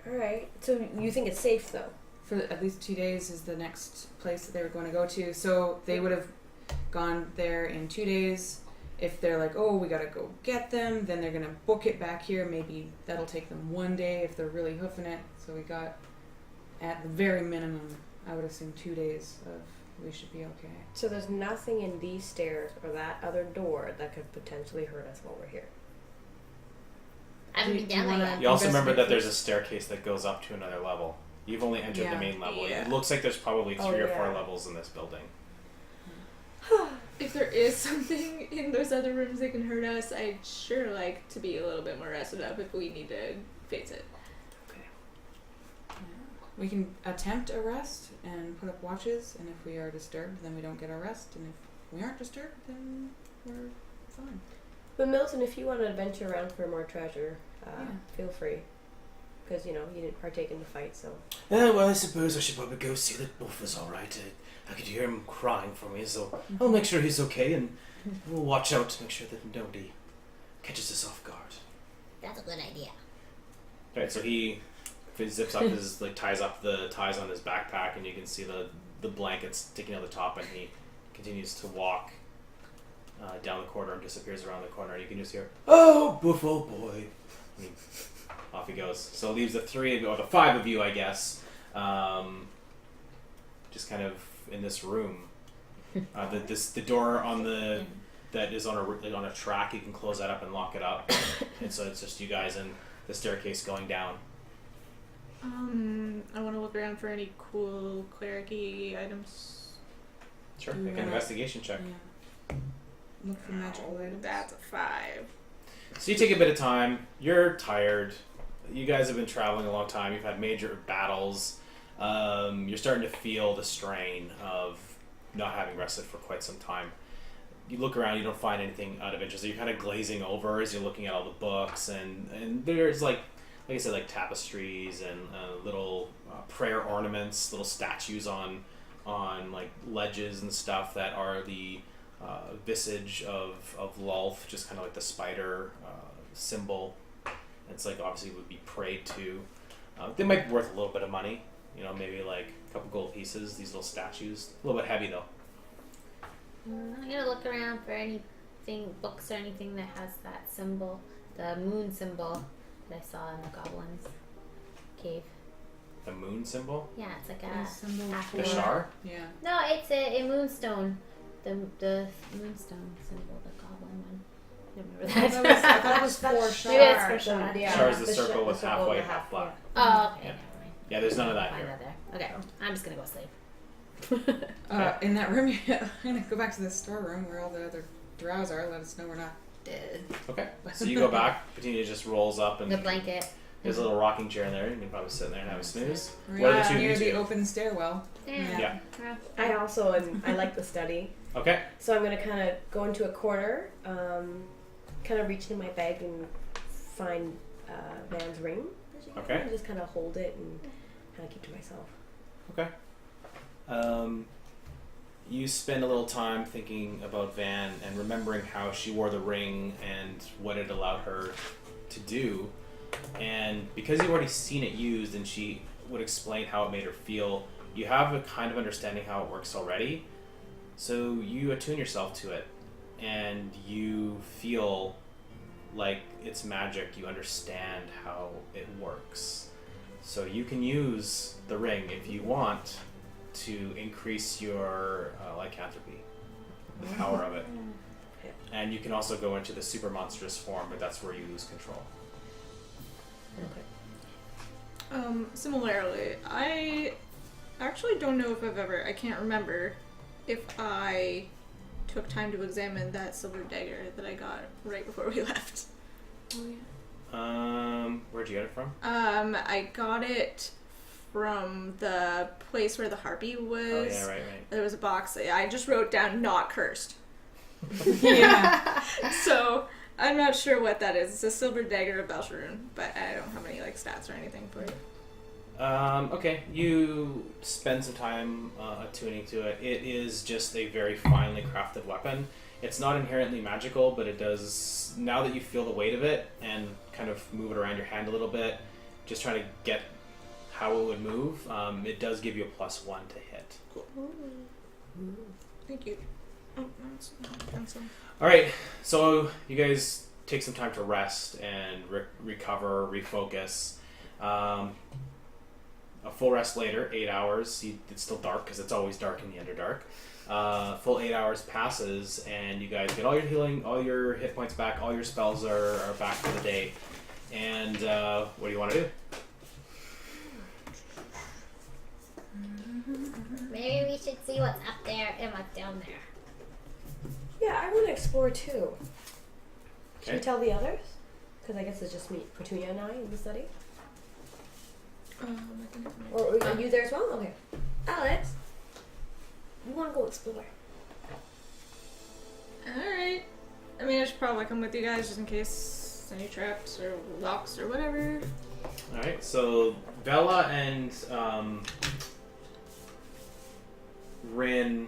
All right. So you think it's safe though?
For at least 2 days is the next place that they were going to go to. So they would have gone there in 2 days. If they're like, oh, we gotta go get them, then they're gonna book it back here. Maybe that'll take them 1 day if they're really hoofing it. So we got, at the very minimum, I would assume 2 days of we should be okay.
So there's nothing in these stairs or that other door that could potentially hurt us while we're here.
I haven't
Do
been
you
down there
wanna-
yet.
You also remember that
Investigate
there's a staircase that goes up to another level. You've only entered the
Yeah.
main level.
Yeah.
It looks like there's probably
Oh,
3 or 4
yeah.
levels in this building.
If there is something in those other rooms that can hurt us, I'd sure like to be a little bit more rested up if we need to face it.
We can attempt a rest and put up watches, and if we are disturbed, then we don't get our rest, and if we aren't disturbed, then we're fine.
But Milton, if you want to adventure around for more treasure,
Yeah.
feel free. Because, you didn't partake in the fight, so...
Yeah, well, I suppose I should probably go see that Buff is alright. I could hear him crying for me, so I'll make sure he's okay, and we'll watch out to make sure that nobody catches us off guard.
That's a good idea.
Right, so he zips up his ties up the ties on his backpack, and you can see the blankets sticking out the top, and he continues to walk down the corridor and disappears around the corner. You can just hear,
Oh, Buff, oh boy.
and off he goes. So it leaves the three of you, or the five of you, I guess, just kind of in this room. The door on that is on a track. You can close that up and lock it up, and so it's just you guys and the staircase going down.
I want to look around for any cool cleric-y items.
Sure,
Do you
make an
wanna-
investigation check.
Yeah. Look for magical items.
That's a 5.
So you take a bit of time. You're tired. You guys have been traveling a long time. You've had major battles. You're starting to feel the strain of not having rested for quite some time. You look around, you don't find anything out of interest. So you're kind of glazing over as you're looking at all the books, and there's like I said, like tapestries and little prayer ornaments, little statues on like ledges and stuff that are the visage of Lulth, just kind of like the spider symbol. It's like obviously would be prayed to. They might be worth a little bit of money, maybe like a couple gold pieces. These little statues, a little bit heavy though.
I'm gonna look around for anything, books or anything that has that symbol, the moon symbol that I saw in the Goblin's cave.
The moon symbol,
Yeah, it's like
The
a
symbol
half
for-
the shar.
Yeah.
No, it's a moonstone. The moonstone symbol, the goblin one. I don't remember that.
I thought it was for
Maybe it's for
Shar.
Shar.
Yeah.
Shar is the
The
circle
sh-
with
the
half
circle
white,
and
half
half
black.
Oh, okay.
Yeah.
Never mind.
Yeah, there's none of that
Find
here.
that there. Okay, I'm just gonna go sleep.
In that room, I'm gonna go back to the storeroom where all the other drows are. Let us know we're not dead.
Okay, so you go back. Petunia just rolls up, and
The blanket.
there's a little rocking chair in there. You can probably sit there and have a snooze.
We're
What are the two of
near
you
the
two?
open stairwell.
Yeah.
Yeah.
I also I like the study.
Okay.
So I'm going to kind of go into a corner, kind of reach in my bag and find Van's ring.
Okay.
And just kind of hold it and kind of keep to myself.
Okay. You spend a little time thinking about Van and remembering how she wore the ring and what it allowed her to do. And because you've already seen it used and she would explain how it made her feel, you have a kind of understanding how it works already. So you attune yourself to it and you feel like it's magic. You understand how it works. So you can use the ring if you want to increase your lycanthropy, the power of it. And you can also go into the super monstrous form, but that's where you lose control.
Okay.
Similarly, I actually don't know if I can't remember if I took time to examine that silver dagger that I got right before we left.
Oh yeah.
Where'd you get it from?
I got it from the place where the harpy was.
Oh yeah, right.
There was a box. I just wrote down "not cursed."
Yeah.
So I'm not sure what that is. It's a silver dagger of Belcheroon, but I don't have any stats or anything for it.
Okay, you spend some time attuning to it. It is just a very finely crafted weapon. It's not inherently magical, but it does, now that you feel the weight of it and kind of move it around your hand a little bit, just trying to get how it would move, it does give you a +1 to hit.
Thank you. Oh, that's
Alright, so you guys take some time to rest and recover, refocus. A full rest later, 8 hours. It's still dark because it's always dark in the Underdark. Full 8 hours passes, and you guys get all your healing, all your hit points back, all your spells are back for the day. And what do you want to do?
Maybe we should see what's up there and what's down there.
Yeah, I want to explore too. Should we
Okay.
tell the others? Because I guess it's just me, Petunia and I in the study. Or are you there as well? Okay. Alex, we want to go explore.
Alright. I mean, I should probably come with you guys just in case any traps or locks or whatever.
Alright, so Bella and Rin,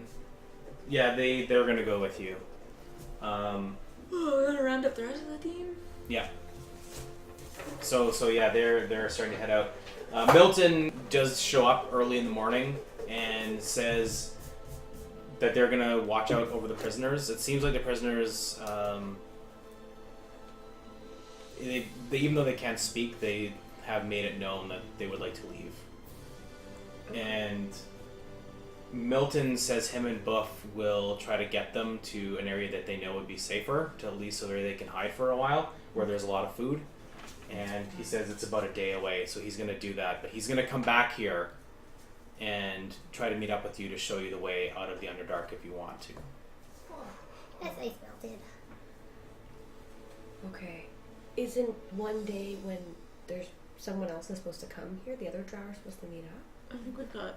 yeah, they're gonna go with you.
We're gonna round up the rest of the team?
Yeah. So yeah, they're starting to head out. Milton does show up early in the morning and says that they're gonna watch out over the prisoners. It seems like the prisoners, they even though they can't speak, they have made it known that they would like to leave. And Milton says him and Buff will try to get them to an area that they know would be safer, to at least so that they can hide for a while, where there's a lot of food. And he says it's about a day away, so he's going to do that. But he's going to come back here and try to meet up with you to show you the way out of the Underdark if you want to.
Oh, that's nice, Milton.
Okay. Isn't one day when there's someone else is supposed to come here, the other Drow are supposed to meet up?
I think we've got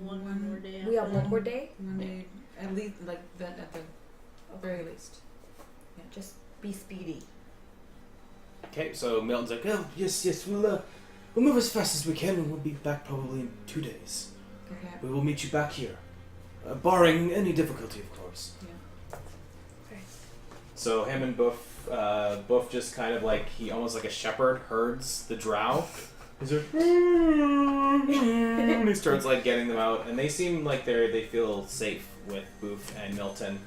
One
more day.
We have one more day?
One day, at least, like, that at the very least.
Just be speedy.
Okay, so Milton's like,
Oh, yes, we'll move as fast as we can, and we'll be back probably in 2 days.
Okay.
We will meet you back here, barring any difficulty, of course.
so him and Buff just kind of like, he almost like a shepherd herds the Drow. He's like, and he starts like getting them out, and they seem like they feel safe with Boof and Milton.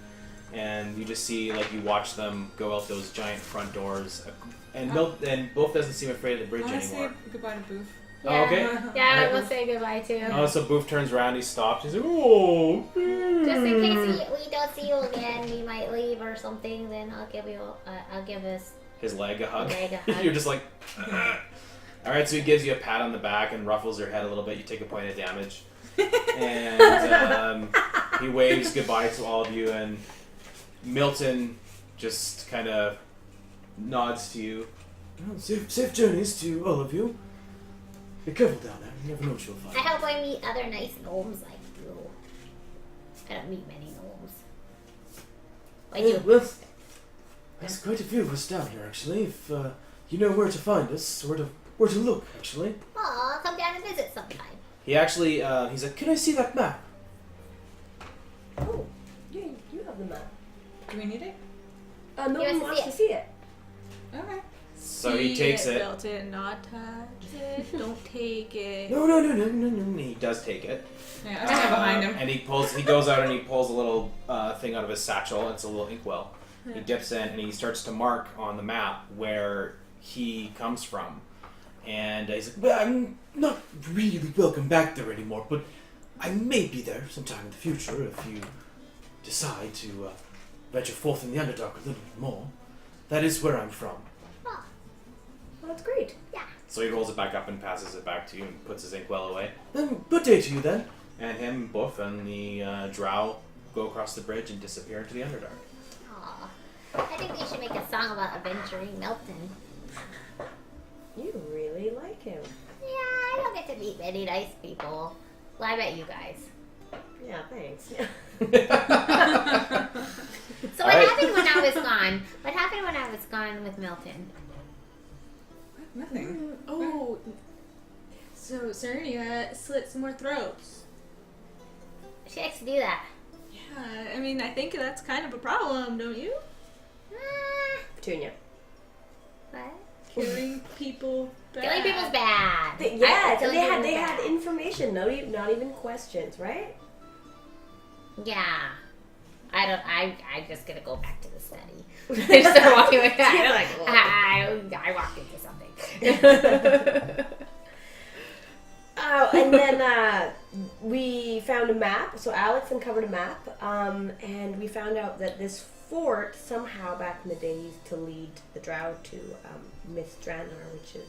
And you just see, like, you watch them go out those giant front doors, and Boof doesn't seem afraid of the bridge
I want to
anymore.
say goodbye to Boof.
Oh, okay.
Yeah, I will say goodbye too.
Oh, so Boof turns around, he stops, he's like, oh.
Just in case we don't see you again, we might leave or something. Then I'll give us
His leg a hug.
leg a hug.
You're just like, alright, so he gives you a pat on the back and ruffles your head a little bit. You take a point of damage. And he waves goodbye to all of you, and Milton just kind of nods to you.
Well, safe journeys to all of you. Be careful down there. You never know what you'll find.
I hope I meet other nice gnomes like you. I don't meet many gnomes. I do.
Well, there's quite a few of us down here, actually. If you know where to find us, where to look, actually.
Aw, I'll come down and visit sometime.
He actually, he's like,
Can I see that map?
Oh, you have the map.
Do we need it?
No
He
one
wants
wants
to
to
see
see it.
Okay.
so he takes it.
Belt it, not touch it. Don't take it.
No.
He does take it.
Yeah, I stand behind him.
And he goes out and he pulls a little thing out of his satchel. It's a little inkwell. He dips in and he starts to mark on the map where he comes from. And he's like,
Well, I'm not really welcome back there anymore, but I may be there sometime in the future if you decide to venture forth in the Underdark a little bit more. That is where I'm from.
Oh,
Well, that's great.
yeah.
so he rolls it back up and passes it back to you and puts his inkwell away.
Then good day to you then.
And him, Buff, and the Drow go across the bridge and disappear into the Underdark.
Aw. I think we should make a song about adventuring Milton.
You really like him.
Yeah, I don't get to meet many nice people. Well, I bet you guys.
Yeah, thanks.
So what happened when I was gone? What happened when I was gone with Milton?
Nothing.
Oh, so Surnia slit some more throats.
She likes to do that.
Yeah, I mean, I think that's kind of a problem, don't you?
Ah,
Petunia.
what?
Killing people bad.
Killing people's bad.
Yeah,
Killing
they
people's
had
bad.
information, not even questions, right?
Yeah. I'm just gonna go back to the study. I just start walking with that. I walked into something.
Oh, and then we found a map. So Alex uncovered a map, and we found out that this fort somehow back in the day used to lead the Drow to Mistranor, which is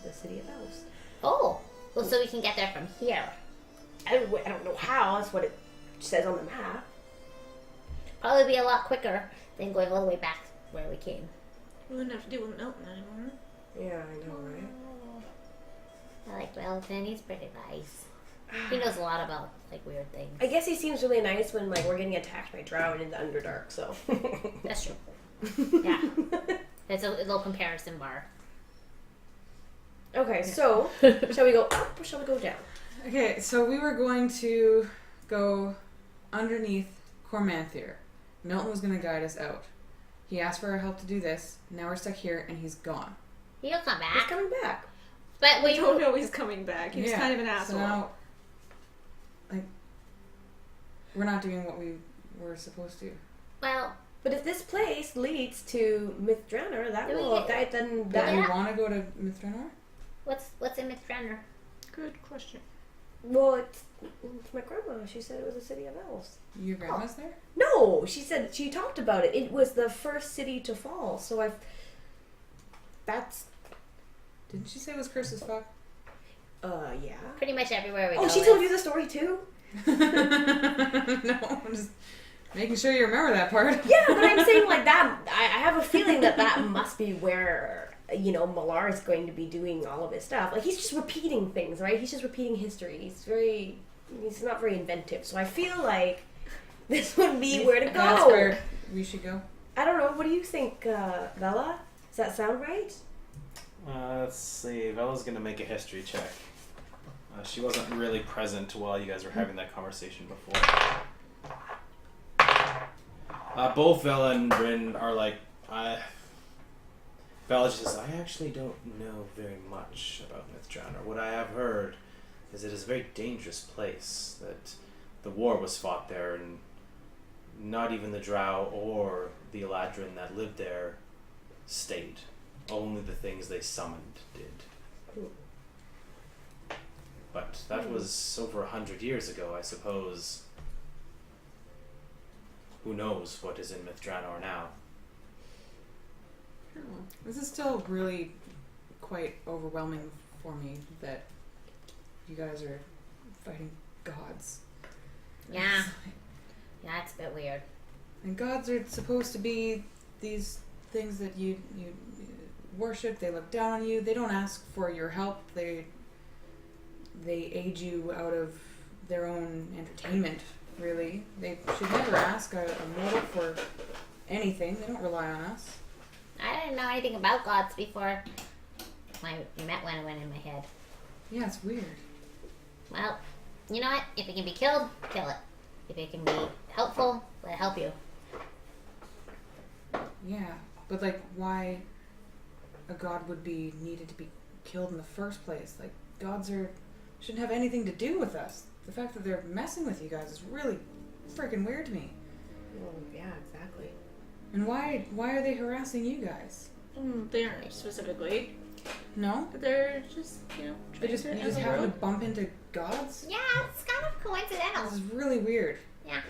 the city of elves.
Oh, well, so we can get there from here.
I don't know how. That's what it says on the map.
Probably be a lot quicker than going all the way back where we came.
We wouldn't have to deal with Milton anymore.
Yeah, I know, right?
I like Milton. He's pretty nice. He knows a lot about like weird things.
I guess he seems really nice when like we're getting attacked by Drow and in the Underdark. So
That's true. Yeah. It's a little comparison bar.
okay, so shall we go up or shall we go down?
Okay, so we were going to go underneath Cormanthier. Milton was going to guide us out. He asked for our help to do this. Now we're stuck here, and he's gone.
He'll come
He's
back.
coming back.
But
We
we
don't know he's coming back. He's
Yeah,
kind of an
So
asshole.
now, like, we're not doing what we were supposed to.
well,
But if this place leads to Mithranor, that will that then
Do
that
we want to go to Mithranor?
what's in Mithranor?
Good question.
well it's my grandma. She said it was a city of elves.
Your grandma's there?
No, she said she talked about it. It was the first city to fall. So that's
Didn't she say it was cursed as fuck?
yeah.
Pretty much everywhere we go.
Oh, she told you the story too?
No, I'm just making sure you remember that part.
Yeah, but I'm saying like that. I have a feeling that must be where Malar is going to be doing all of his stuff. Like he's just repeating things, right? He's just repeating history. He's not very inventive. So I feel like this would be where to go.
That's where we should go.
I don't know. What do you think, Vela? Does that sound right?
Let's see. Bella's gonna make a history check. She wasn't really present while you guys were having that conversation before. Both Vela and Bryn are like, Vela just says, I actually don't know very much about Mithranor. What I have heard is it is a very dangerous place, that the war was fought there, and not even the Drow or the Eladrin that lived there stayed. Only the things they summoned did. But that was over 100 years ago, I suppose. Who knows what is in Mithranor now?
This is still really quite overwhelming for me that you guys are fighting gods.
Yeah. Yeah, it's a bit weird.
And gods are supposed to be these things that you worship. They look down on you. They don't ask for your help. They aid you out of their own entertainment, really. They should never ask a mortal for anything. They don't rely on us.
I didn't know anything about gods before I met one went in my head.
Yeah, it's weird.
Well, you know what? If it can be killed, kill it. If it can be helpful, let it help you.
Yeah, but like, why a god would be needed to be killed in the first place? Like, gods shouldn't have anything to do with us. The fact that they're messing with you guys is really freaking weird to me.
Well, yeah, exactly.
And why are they harassing you guys?
They aren't specifically.
No?
They're just,
They just you just happen to bump into gods?
Yeah, it's kind of coincidental.
This is really weird.
Yeah,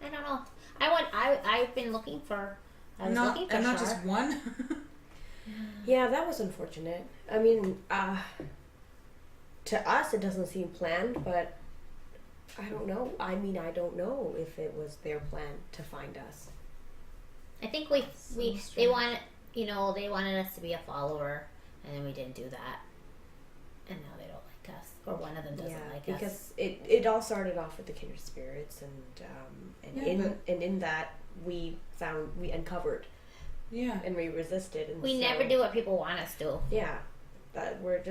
I don't know. I've been looking for. I was looking for
not
Shar.
just one.
Yeah, that was unfortunate. I mean, to us it doesn't seem planned, but I don't know. I mean, I don't know if it was their plan to find us.
I think they wanted they wanted us to be a follower, and then we didn't do that, and now they don't like us, or one of them doesn't like us.
Because it all started off with the kindred spirits, and in that we uncovered and we resisted, and
We never do what people want us to.
Yeah, that we're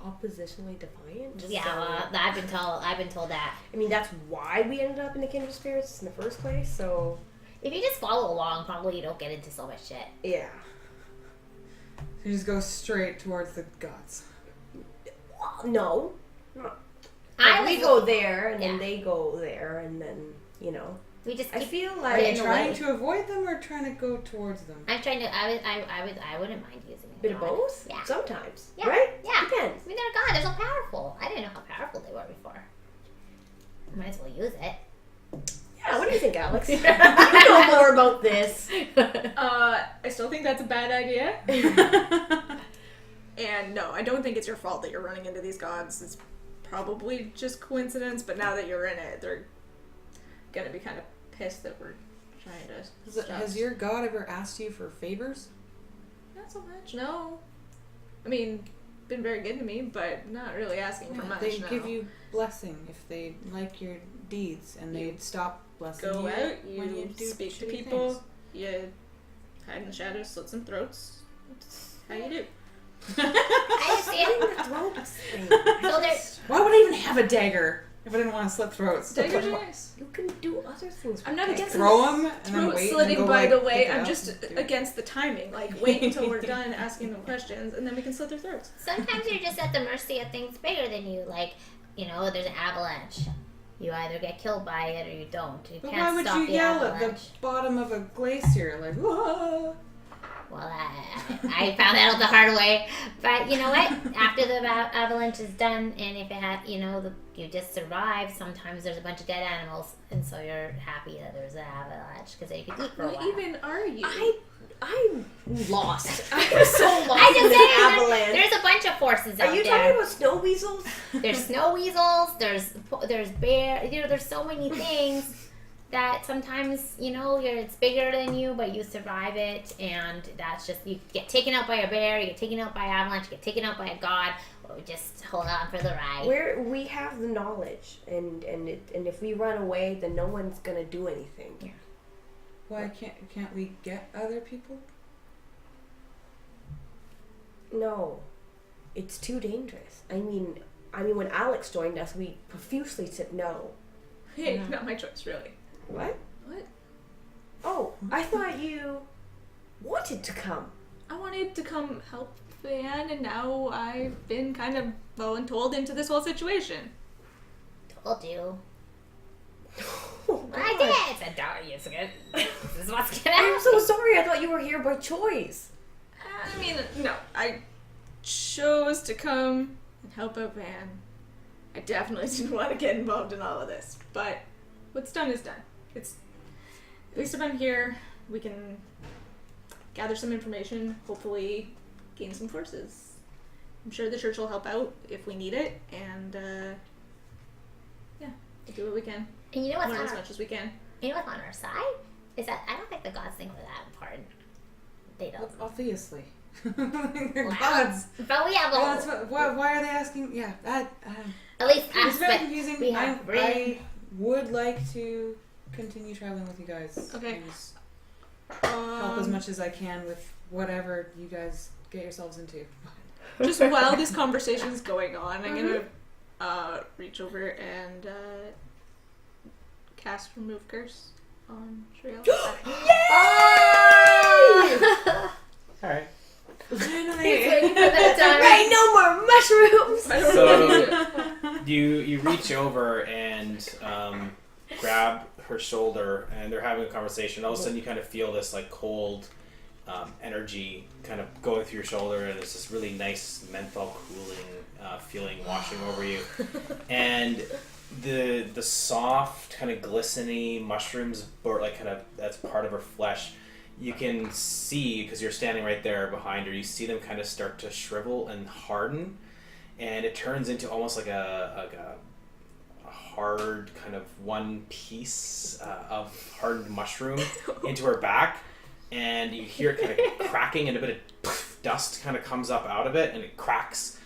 oppositionally defiant.
Yeah,
so-
I've been told that.
I mean, that's why we ended up in the kindred spirits in the first place. So
If you just follow along, probably you don't get into so much shit.
yeah.
You just go straight towards the gods.
No. We go there, and then they go there, and then
we just
I
keep.
feel
Are
like
you
in a
trying
way,
to avoid them or trying to go towards them?
I'm trying to. I wouldn't mind using a
bit of
god.
both.
Yeah.
Sometimes.
Yeah.
Right.
Yeah.
Depends.
I mean, they're a god. They're so powerful. I didn't know how powerful they were before. Might as well use it.
Yeah. What do you think, Alex? You know more about this.
I still think that's a bad idea. And no, I don't think it's your fault that you're running into these gods. It's probably just coincidence, but now that you're in it, they're gonna be kind of pissed that we're trying to
Has your god ever asked you for favors?
Not so much, no. I mean, been very good to me, but not really asking for much.
They
no.
give you blessing if they like your deeds, and they stop blessing
Go
you
out,
when
you
you do
speak to
shitty
people,
things.
you hide in the shadows, slit some throats. That's how you do.
I understand.
The throats thing.
So there,
Why would I even have a dagger if I didn't want to slit throats?
Daggers are nice.
You can do other things.
I'm not
with
against
daggers.
Throw them and then
Throat
wait.
slitting,
and then go,
by
like,
the way,
pick it
I'm
up
just
and do it.
against the timing. Like, wait until we're done asking them questions, and then we can slit their throats.
sometimes you're just at the mercy of things bigger than you. Like, you know, there's an avalanche. You either get killed by it or you don't. You
But why
can't
would
stop
you
the
yell
avalanche.
at the bottom of a glacier like, whoa?
Well, I found that out the hard way. But you know what? After the avalanche is done, and if it had, you know, you just survive, sometimes there's a bunch of dead animals, and so you're happy that there's an avalanche because you can eat for a
What
while.
even are you?
I'm lost. I'm so lost
I
in
just
this
say
avalanche.
there's a bunch of forces out
Are you
there.
talking about snow weasels?
There's snow weasels. There's bear. You know, there's so many things that sometimes, you know, it's bigger than you, but you survive it, and that's just, you get taken out by a bear, you get taken out by an avalanche, you get taken out by a god, or just hold on for the ride.
We have the knowledge, and if we run away, then no one's gonna do anything.
Yeah.
Why can't we get other people?
No, it's too dangerous. I mean, when Alex joined us, we profusely said no.
Hey, not my choice, really.
What?
What?
Oh, I thought you wanted to come.
I wanted to come help Van, and now I've been kind of voluntold into this whole situation.
Told you.
Oh,
I
God.
did. I said, don't use it. This is what's gonna
I'm
happen.
so sorry. I thought you were here by choice.
I mean, no, I chose to come and help out Van. I definitely didn't want to get involved in all of this, but what's done is done. It's, at least if I'm here, we can gather some information, hopefully gain some forces. I'm sure the church will help out if we need it, and yeah, we'll do what we can.
And you know what's
Learn
on
as
our,
much as we can.
you know what's on our side? Is that I don't think the gods think we're that important. They don't.
Obviously. They're
Wow.
gods.
But we have a
Well, that's why are they asking? Yeah, that.
at least
It's
us,
very
but
confusing.
we have
I
brain.
would like to continue traveling with you guys.
Okay.
And help as much as I can with whatever you guys get yourselves into.
Just while this conversation is going on, I'm gonna reach over and cast Remove Curse on Shriel.
Alright.
Waiting for that time.
Right, no more mushrooms.
I don't know what to
So
do.
you reach over and grab her shoulder, and they're having a conversation. All of a sudden, you kind of feel this like cold energy kind of going through your shoulder, and there's this really nice menthol cooling feeling washing over you, and the soft kind of glistening mushrooms, or like kind of that's part of her flesh. You can see, because you're standing right there behind her, you see them kind of start to shrivel and harden, and it turns into almost like a hard kind of one piece of hardened mushroom into her back, and you hear it kind of cracking, and a bit of dust kind of comes up out of it, and it cracks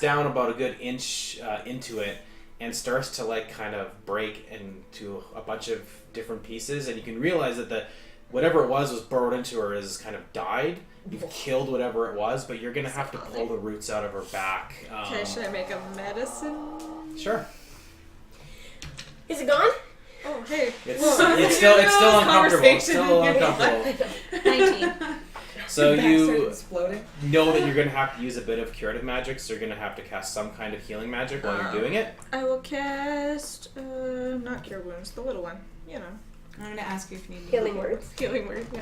down about a good inch into it, and starts to like kind of break into a bunch of different pieces, and you can realize that whatever it was burrowed into her is kind of died. You've killed whatever it was, but you're gonna have to pull the roots out of her back.
Okay, should I make a medicine?
Sure.
Is it gone?
Oh, hey.
It's still uncomfortable. It's still uncomfortable.
19.
So
Back started
you
exploding.
know that you're gonna have to use a bit of curative magic, so you're gonna have to cast some kind of healing magic while you're doing it.
I will cast, not Cure Wounds, the little one. You know,
I'm gonna ask you if you need
Healing words.
Healing Word, yeah.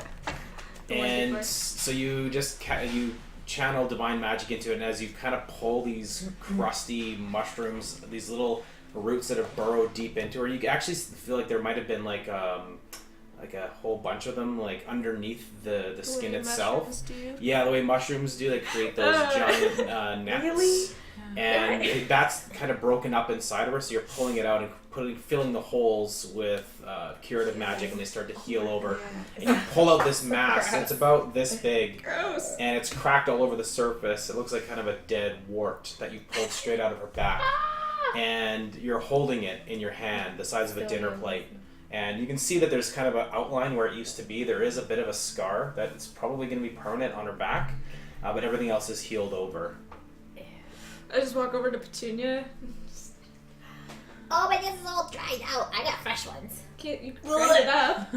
The one
And
before.
so you just you channel divine magic into it, and as you kind of pull these crusty mushrooms, these little roots that have burrowed deep into her, you actually feel like there might have been like like a whole bunch of them, like underneath the skin
way
itself.
mushrooms do.
Yeah, the way mushrooms do, they create those giant nets.
Really?
And that's kind of broken up inside of her, so you're pulling it out and filling the holes with curative magic, and they start to heal over. And you pull out this mass, and it's about this big,
Gross.
and it's cracked all over the surface. It looks like kind of a dead wart that you pulled straight out of her back. And you're holding it in your hand, the size of a dinner plate. And you can see that there's kind of an outline where it used to be. There is a bit of a scar that's probably going to be permanent on her back, but everything else is healed over.
I just walk over to Petunia.
Oh, but this is all dried out. I got fresh ones.
Can't you grind it up?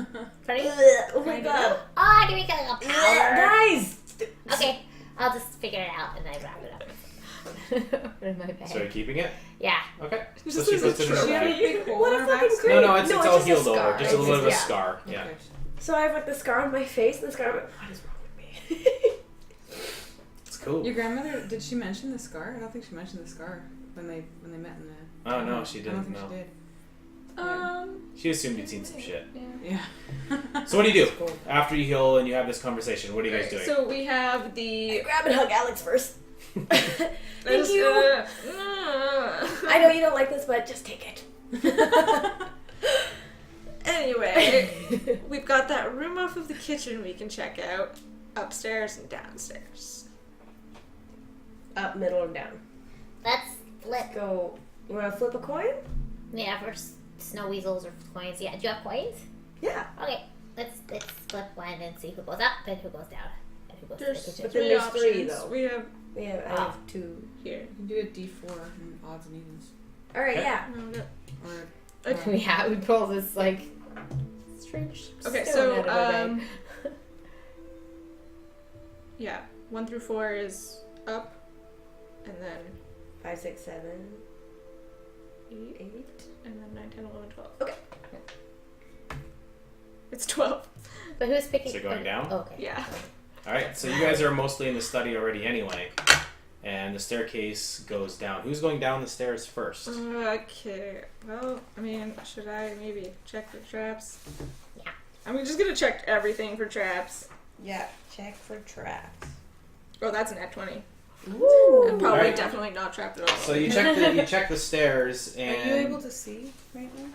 Ready?
Oh my
Grind it
god.
up.
Oh, I can make it like a powder.
Guys!
Okay, I'll just figure it out and then wrap it up. Put it in my bag.
So you're keeping it?
Yeah.
Okay.
Just
So she
as a
puts it in her
tree.
bag.
Big hole
What
in
a
her back
fucking
screen?
No, it's
No,
all
it's just a
healed over.
scar.
Just a little bit of a
Yeah.
scar. Yeah.
Okay.
So I have like the scar on my face and the scar on my... What is wrong with me?
It's cool.
Your grandmother, did she mention the scar? I don't think she mentioned the scar when they met in the...
Oh, no, she
I don't
didn't.
think
No.
she did.
She assumed you'd seen some shit.
Yeah.
Yeah.
So what do you do after you heal and you have this conversation? What are you guys doing?
So we have the.
Grab and hug Alex first. Thank
There's,
you. I know you don't like this, but just take it.
Anyway, we've got that room off of the kitchen we can check out, upstairs and downstairs.
Up, middle, and down.
Let's flip.
Let's go. You want to flip a coin?
Yeah, for snow weasels or coins. Yeah, do you have coins?
Yeah.
Okay, let's flip one and see who goes up and who goes down and who goes
There's
to the
But
kitchen.
then
three
there's three,
options.
though.
We have
I have two.
here.
You can do a D4 and odds and evens.
Alright,
Okay.
yeah.
Or
Okay.
Yeah, we pull this like strange.
Okay,
stone
so
out of our bag.
yeah, 1 through 4 is up, and then
5, 6, 7,
8,
8.
and then 9, 10, 11, 12.
Okay.
It's 12.
But who's picking?
So going down?
Okay.
Yeah.
All right. So you guys are mostly in the study already anyway, and the staircase goes down. Who's going down the stairs first?
Okay. Well, I mean, should I maybe check for traps?
Yeah.
I'm just gonna check everything for traps.
Yeah, check for traps.
Oh, that's an at 20.
Ooh.
And probably
Alright.
definitely not trapped at all.
So you check the stairs,
are you
and
able to see right now?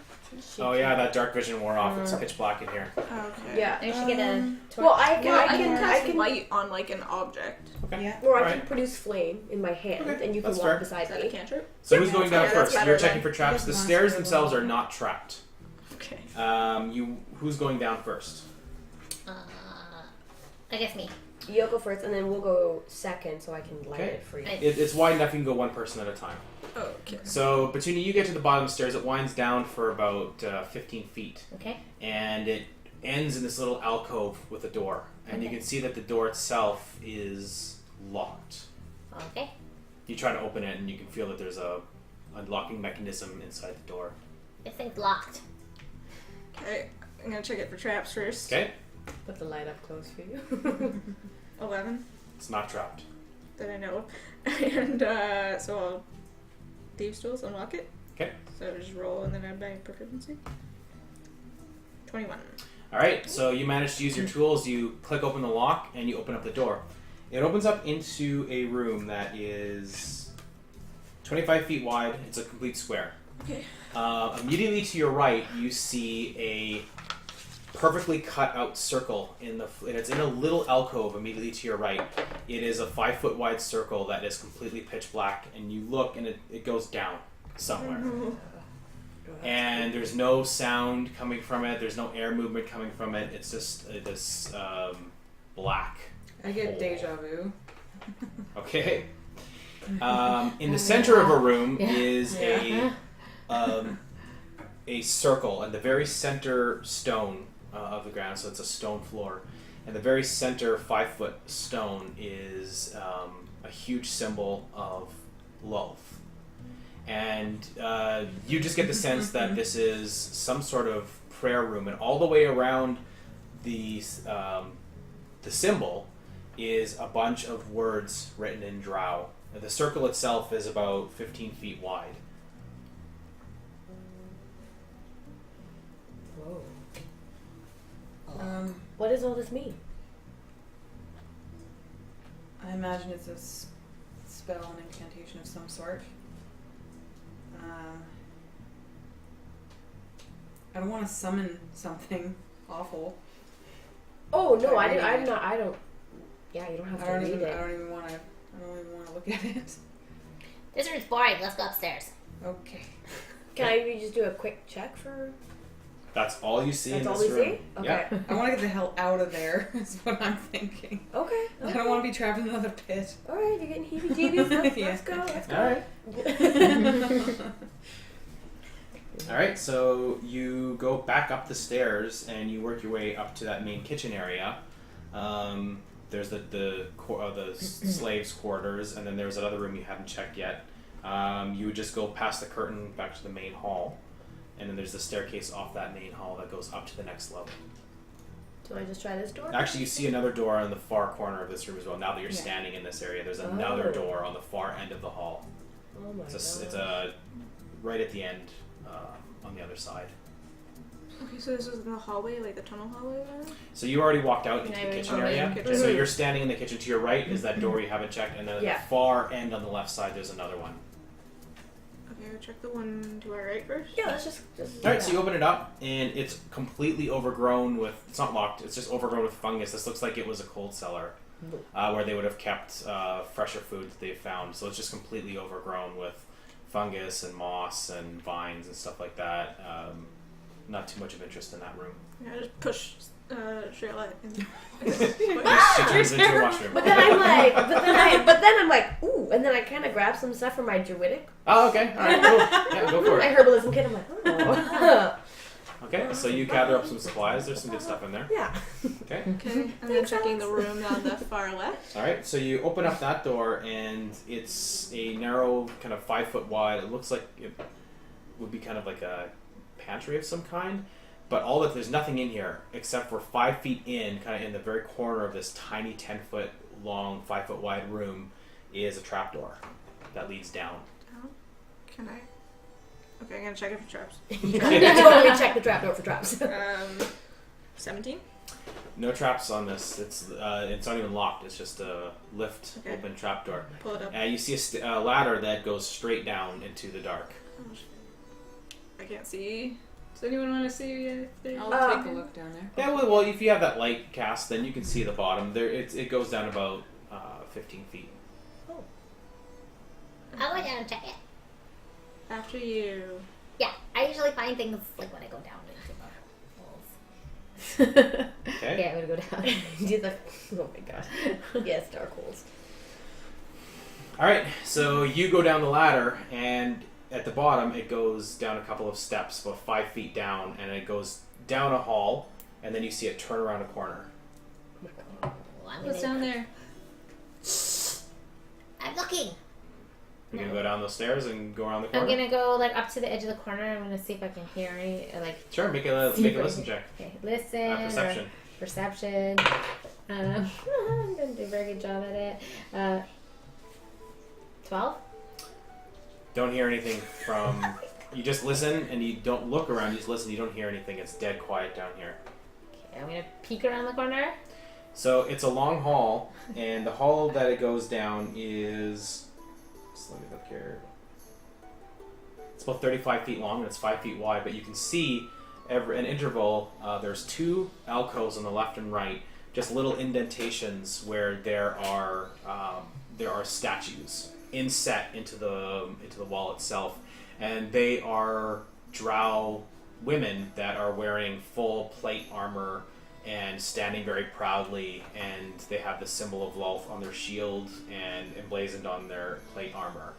oh yeah, that dark vision wore off. It's pitch black in here.
Okay.
Yeah.
I should get a torch.
Well, I can,
Well,
I
I
can,
can
I
cast
can,
light on like an object.
Okay.
Yeah.
or I
Alright.
can produce flame in my hand,
Okay,
and you can
that's
walk
fair.
Is
beside
that a
me.
cantrip?
So who's going down
Yeah, that's
first?
better
You're
then.
checking for traps.
Yes,
The
monster
stairs
will-
themselves are not trapped.
Okay.
Who's going down first?
I guess me.
You'll go first, and then we'll go second, so I can light
Okay.
it for you.
It's wide enough you can go one person at a time.
Okay.
So, Petunia, you get to the bottom stairs. It winds down for about 15 feet.
Okay.
And it ends in this little alcove with a door. And you
Okay.
can see that the door itself is locked.
Okay.
You try to open it, and you can feel that there's a unlocking mechanism inside the door.
This thing's locked.
Okay. I'm gonna check it for traps first.
Okay?
Put the light up close for you.
11
It's not trapped.
that I know of. And so I'll Thieves' Tools, unlock it.
Okay.
So just roll and then add my proficiency. 21.
Alright, so you manage to use your tools. You click open the lock, and you open up the door. It opens up into a room that is 25 feet wide. It's a complete square.
Okay.
Immediately to your right, you see a perfectly cut out circle and it's in a little alcove immediately to your right. It is a 5 foot wide circle that is completely pitch black, and you look and it goes down somewhere. And there's no sound coming from it. There's no air movement coming from it. It's just this black.
I get deja vu.
Okay. In the center of a room
Yeah.
is a circle, and the very center stone of the ground, so it's a stone floor, and the very center 5 foot stone is a huge symbol of love. And you just get the sense that this is some sort of prayer room, and all the way around the symbol is a bunch of words written in Drow. The circle itself is about 15 feet wide.
Whoa. does all this mean?
I imagine it's a spell, an incantation of some sort. I don't want to summon something awful.
Oh no,
Try reading
I'm
it.
not. I don't. Yeah, you don't have to read
I
it.
don't even want to look at it.
This room's boring. Let's go upstairs.
Okay.
Can I just do a quick check for?
That's all you see
That's
in
all
this
we
room.
see. Okay.
Yeah.
I want to get the hell out of there. Is what I'm thinking.
Okay.
I don't want to be trapped in another pit.
All right, you're getting heebie-jeebies. Let's
Yeah.
go. Let's go.
All right. All right. So you go back up the stairs and you work your way up to that main kitchen area. There's the slaves' quarters, and then there's another room you haven't checked yet. You would just go past the curtain back to the main hall, and then there's the staircase off that main hall that goes up to the next level.
Do I just try this door?
Actually, you see another door in the far corner of this room as well. Now that you're
Yeah.
standing in this area, there's another
Oh.
door on the far end of the hall.
Oh my god.
It's right at the end on the other side.
Okay, so this is in the hallway, like the tunnel hallway then?
So you already walked out into
Yeah,
the
we
kitchen
already
area.
in the kitchen.
So you're standing in the kitchen. To your right is that door you haven't checked, and then at
Yeah.
the far end on the left side, there's another one.
Okay, I'll check the one to our right first.
Yeah, let's just.
All right, so you open it up, and it's completely overgrown with. It's not locked. It's just overgrown with fungus. This looks like it was a cold cellar, where they would have kept fresher food that they found. So it's just completely overgrown with fungus and moss and vines and stuff like that. Not too much of interest in that room.
Yeah, I just push Shayla in.
She turns into a mushroom.
But then I'm like, ooh, and then I kind of grab some stuff from my druidic,
Oh, okay. All right, cool. Yeah, go for
my
it.
herbalism kit. I'm like, oh,
Okay, so you gather up some supplies. There's some good stuff in there.
yeah.
Okay.
Okay, and then checking the room on the far left.
All right, so you open up that door, and it's a narrow, kind of 5 foot wide. It looks like it would be kind of like a pantry of some kind, but there's nothing in here except for 5 feet in, kind of in the very corner of this tiny 10 foot long, 5 foot wide room, is a trapdoor that leads down.
Oh, can I? Okay, I'm gonna check it for traps.
Totally check the trapdoor for traps.
17.
No traps on this. It's not even locked. It's just a lift
Okay.
open trapdoor.
Pull it up.
And you see a ladder that goes straight down into the dark.
Oh, I can't see. Does anyone want to see if they?
I'll take a look down there.
Yeah, well, if you have that light cast, then you can see the bottom. There, it goes down about 15 feet.
I'll go down and check it.
After you.
Yeah, I usually find things like when I go down into the holes.
Okay.
Okay, I'm gonna go down.
She's like, oh my god. Yes, dark holes.
All right, so you go down the ladder, and at the bottom, it goes down a couple of steps, about 5 feet down, and it goes down a hall, and then you see it turn around a corner.
Oh my god.
Oh, I'm
What's
gonna-
down there?
I'm looking.
You're gonna go down those stairs and go around the corner.
I'm gonna go like up to the edge of the corner. I'm gonna see if I can hear any like.
Sure, make a listen check.
Okay, listen.
Perception.
Or perception. I'm gonna do a very good job at it. 12.
Don't hear anything from. You just listen, and you don't look around. You just listen. You don't hear anything. It's dead quiet down here.
Okay, I'm gonna peek around the corner.
So it's a long hall, and the hall that it goes down is. Just let me look here. It's about 35 feet long, and it's 5 feet wide. But you can see an interval. There's 2 alcoves on the left and right, just little indentations where there are statues inset into the wall itself, and they are Drow women that are wearing full plate armor and standing very proudly, and they have the symbol of Lolth on their shield and emblazoned on their plate armor.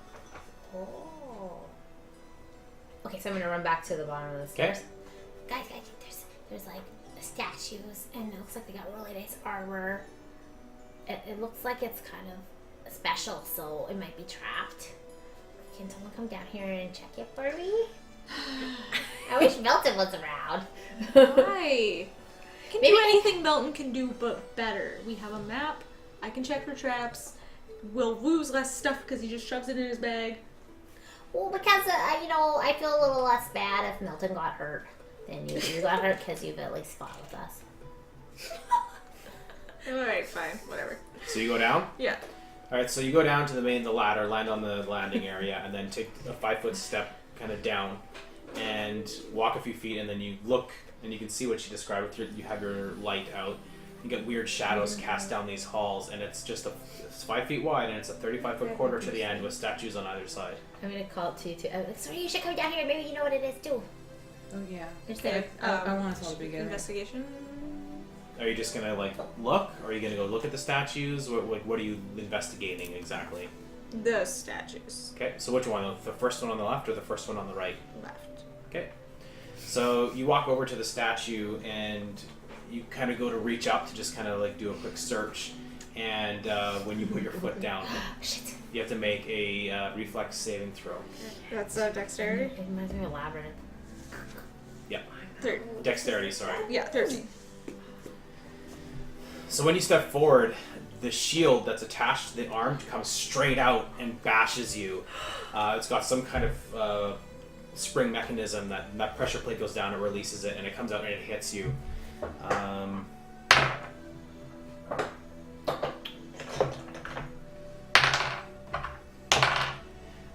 Oh. Okay, so I'm gonna run back to the bottom of the stairs. Guys, there's like statues, and it looks like they got really nice armor. It looks like it's kind of special, so it might be trapped. Can someone come down here and check it for me? I wish Milton was around.
Why? Can
Maybe-
do anything Milton can do, but better. We have a map. I can check for traps. We'll lose less stuff because he just shoves it in his bag.
Well, because I feel a little less bad if Milton got hurt than you. You got hurt because you've at least fought with us.
Alright, fine. Whatever.
So you go down?
Yeah.
Alright, so you go down to the ladder, land on the landing area, and then take a 5-foot step kind of down and walk a few feet, and then you look and you can see what she described with you have your light out. You get weird shadows cast down these halls, and it's just it's 5 feet wide, and it's a 35-foot corridor to the end with statues on either side.
I'm gonna call it to you too. Like, sorry, you should come down here. Maybe you know what it is too.
Oh yeah.
There's
Okay.
there.
I want us all to be together.
Investigation.
Are you just gonna like look, or are you gonna go look at the statues? What are you investigating exactly?
The statues.
Okay, so which one? The first one on the left or the first one on the right?
Left.
Okay. So you walk over to the statue and you kind of go to reach up to just kind of like do a quick search, and when you put your foot down, you have to make a reflex saving throw.
That's dexterity.
It reminds me of Labyrinth.
Yep.
Dexterity.
Dexterity, sorry.
Yeah, 13.
So when you step forward, the shield that's attached to the arm comes straight out and bashes you. It's got some kind of spring mechanism that pressure plate goes down, it releases it, and it comes out and it hits you.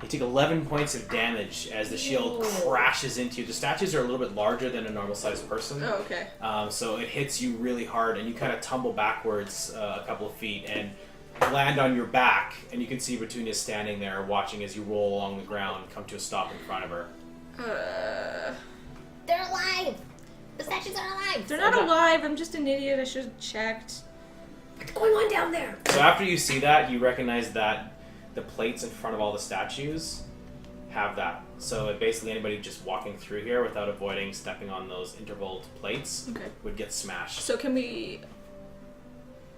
You take 11 points of damage as the shield crashes into you. The statues are a little bit larger than a normal-sized person.
Oh, okay.
So it hits you really hard, and you kind of tumble backwards a couple of feet and land on your back, and you can see Petunia standing there watching as you roll along the ground, come to a stop in front of her.
They're alive! The statues are alive!
They're not alive. I'm just an idiot. I should have checked.
What's going on down there?
So after you see that, you recognize that the plates in front of all the statues have that. So basically anybody just walking through here without avoiding stepping on those interval plates would get smashed.
So can we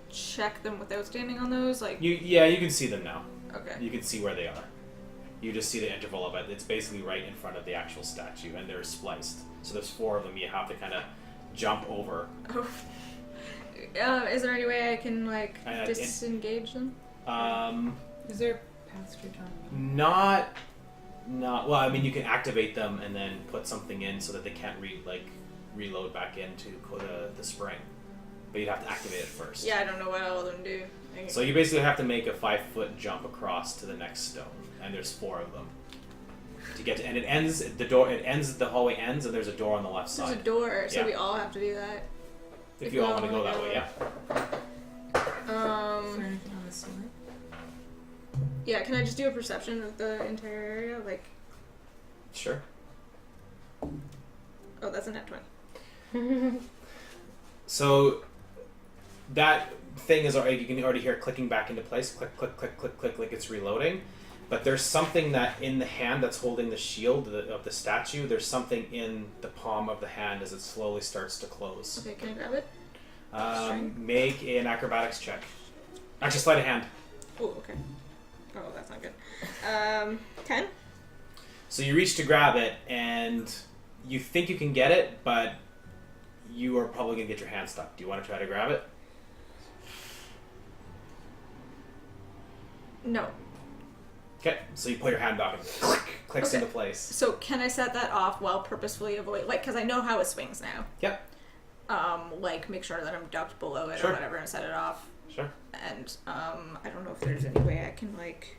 check them without standing on those? Like
You can see them now.
Okay.
You can see where they are. You just see the interval of it. It's basically right in front of the actual statue, and they're spliced. So there's 4 of them you have to kind of jump over.
Oh. Is there any way I can like disengage them?
Is there a path straight on?
Not. Well, I mean, you can activate them and then put something in so that they can't reload back into the spring. But you'd have to activate it first.
Yeah, I don't know what all of them do.
So you basically have to make a 5-foot jump across to the next stone, and there's 4 of them to get to. And it ends the hallway ends, and there's a door on the left side.
There's a door, so
Yeah.
we all have to do that.
If you all want to go that way, yeah.
Is there anything on the ceiling?
Yeah, can I just do a perception of the entire area? Like,
Sure.
oh, that's a net 20.
So that thing is already, you can already hear it clicking back into place. Click, click, click, click, click, like it's reloading. But there's something that in the hand that's holding the shield of the statue, there's something in the palm of the hand as it slowly starts to close.
Okay, can I grab it?
Make an acrobatics check. Actually, sleight of hand.
Oh, okay. Oh, that's not good. 10?
So you reach to grab it, and you think you can get it, but you are probably going to get your hand stuck. Do you want to try to grab it?
No.
Okay, so you pull your hand back and clicks into place.
So can I set that off while purposefully avoid, like, because I know how it swings now.
Yep.
Like, make sure that I'm ducked below it
Sure.
or whatever and set it off.
Sure.
And, I don't know if there's any way I can, like...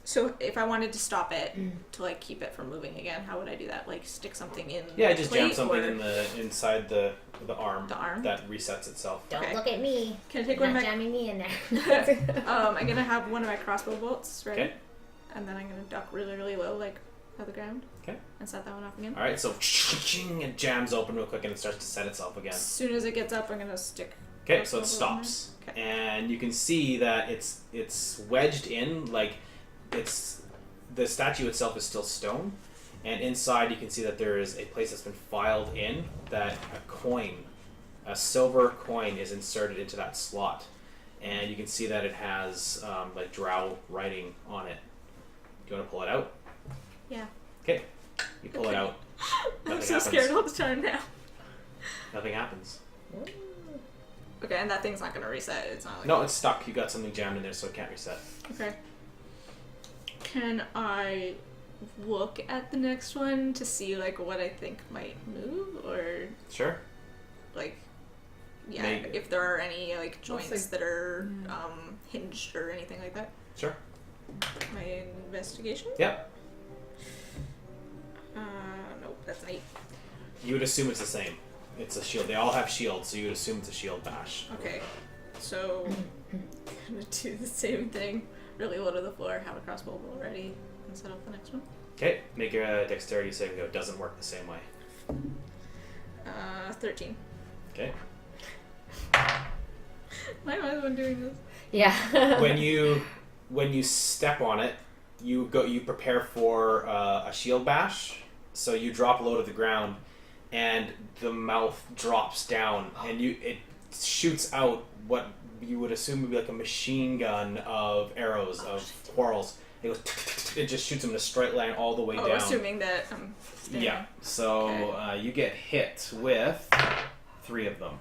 So if I wanted to stop it, to, like, keep it from moving again, how would I do that? Like, stick something in
Yeah,
the
just
plate,
jam something
or...
inside the arm.
The arm?
That resets itself.
Don't
Okay.
look at me.
Can I take
You're
one
not
of my...
jamming me in there.
I'm gonna have one of my crossbow bolts ready.
Okay.
And then I'm gonna duck really, really low, like, out the ground.
Okay.
And set that one off again.
Alright, so it jams open real quick and it starts to set itself again.
As soon as it gets up, I'm gonna stick...
Okay, so it
crossbow bolt in
stops.
there. Okay.
And you can see that it's wedged in, like the statue itself is still stone, and inside you can see that there is a place that's been filed in that a silver coin is inserted into that slot, and you can see that it has like Drow writing on it. Do you want to pull it out?
Yeah.
Okay, you pull it out.
I'm
Nothing
so
happens.
scared all the time now.
Nothing happens.
Okay, and that thing's not gonna reset. It's not like...
No, it's stuck. You got something jammed in there, so it can't reset.
Okay. Can I look at the next one to see, like, what I think might move, or...
Sure.
Like, yeah,
Make-
if there are any like joints
like-
that are hinged or anything like that.
Sure.
My investigation?
Yep.
Nope, that's an 8.
You would assume it's the same. It's a shield. They all have shields, so you would assume it's a shield bash.
Okay, so I'm gonna do the same thing. Really low to the floor, have a crossbow bolt ready, and set up the next one.
Okay, make your dexterity saving throw. It doesn't work the same way.
13.
Okay.
Why am I the one doing this?
Yeah.
when you step on it, you prepare for a shield bash. So you drop low to the ground, and the mouth drops down, and it shoots out what you would assume would be like a machine gun of arrows of quarrels. It goes. It just shoots them in a straight line all the way down.
Assuming that I'm standing.
Yeah. So
Okay.
you get hit with 3 of them.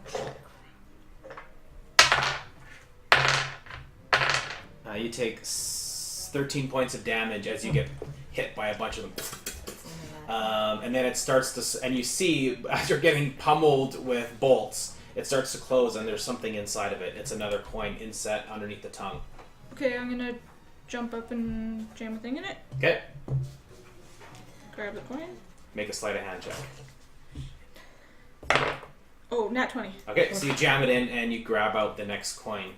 You take 13 points of damage as you get hit by a bunch of them. And then it starts to, and you see as you're getting pummeled with bolts, it starts to close, and there's something inside of it. It's another coin inset underneath the tongue.
Okay, I'm gonna jump up and jam a thing in it.
Okay.
Grab the coin.
Make a sleight of hand check.
Oh, nat 20.
Okay, so you jam it in and you grab out the next coin.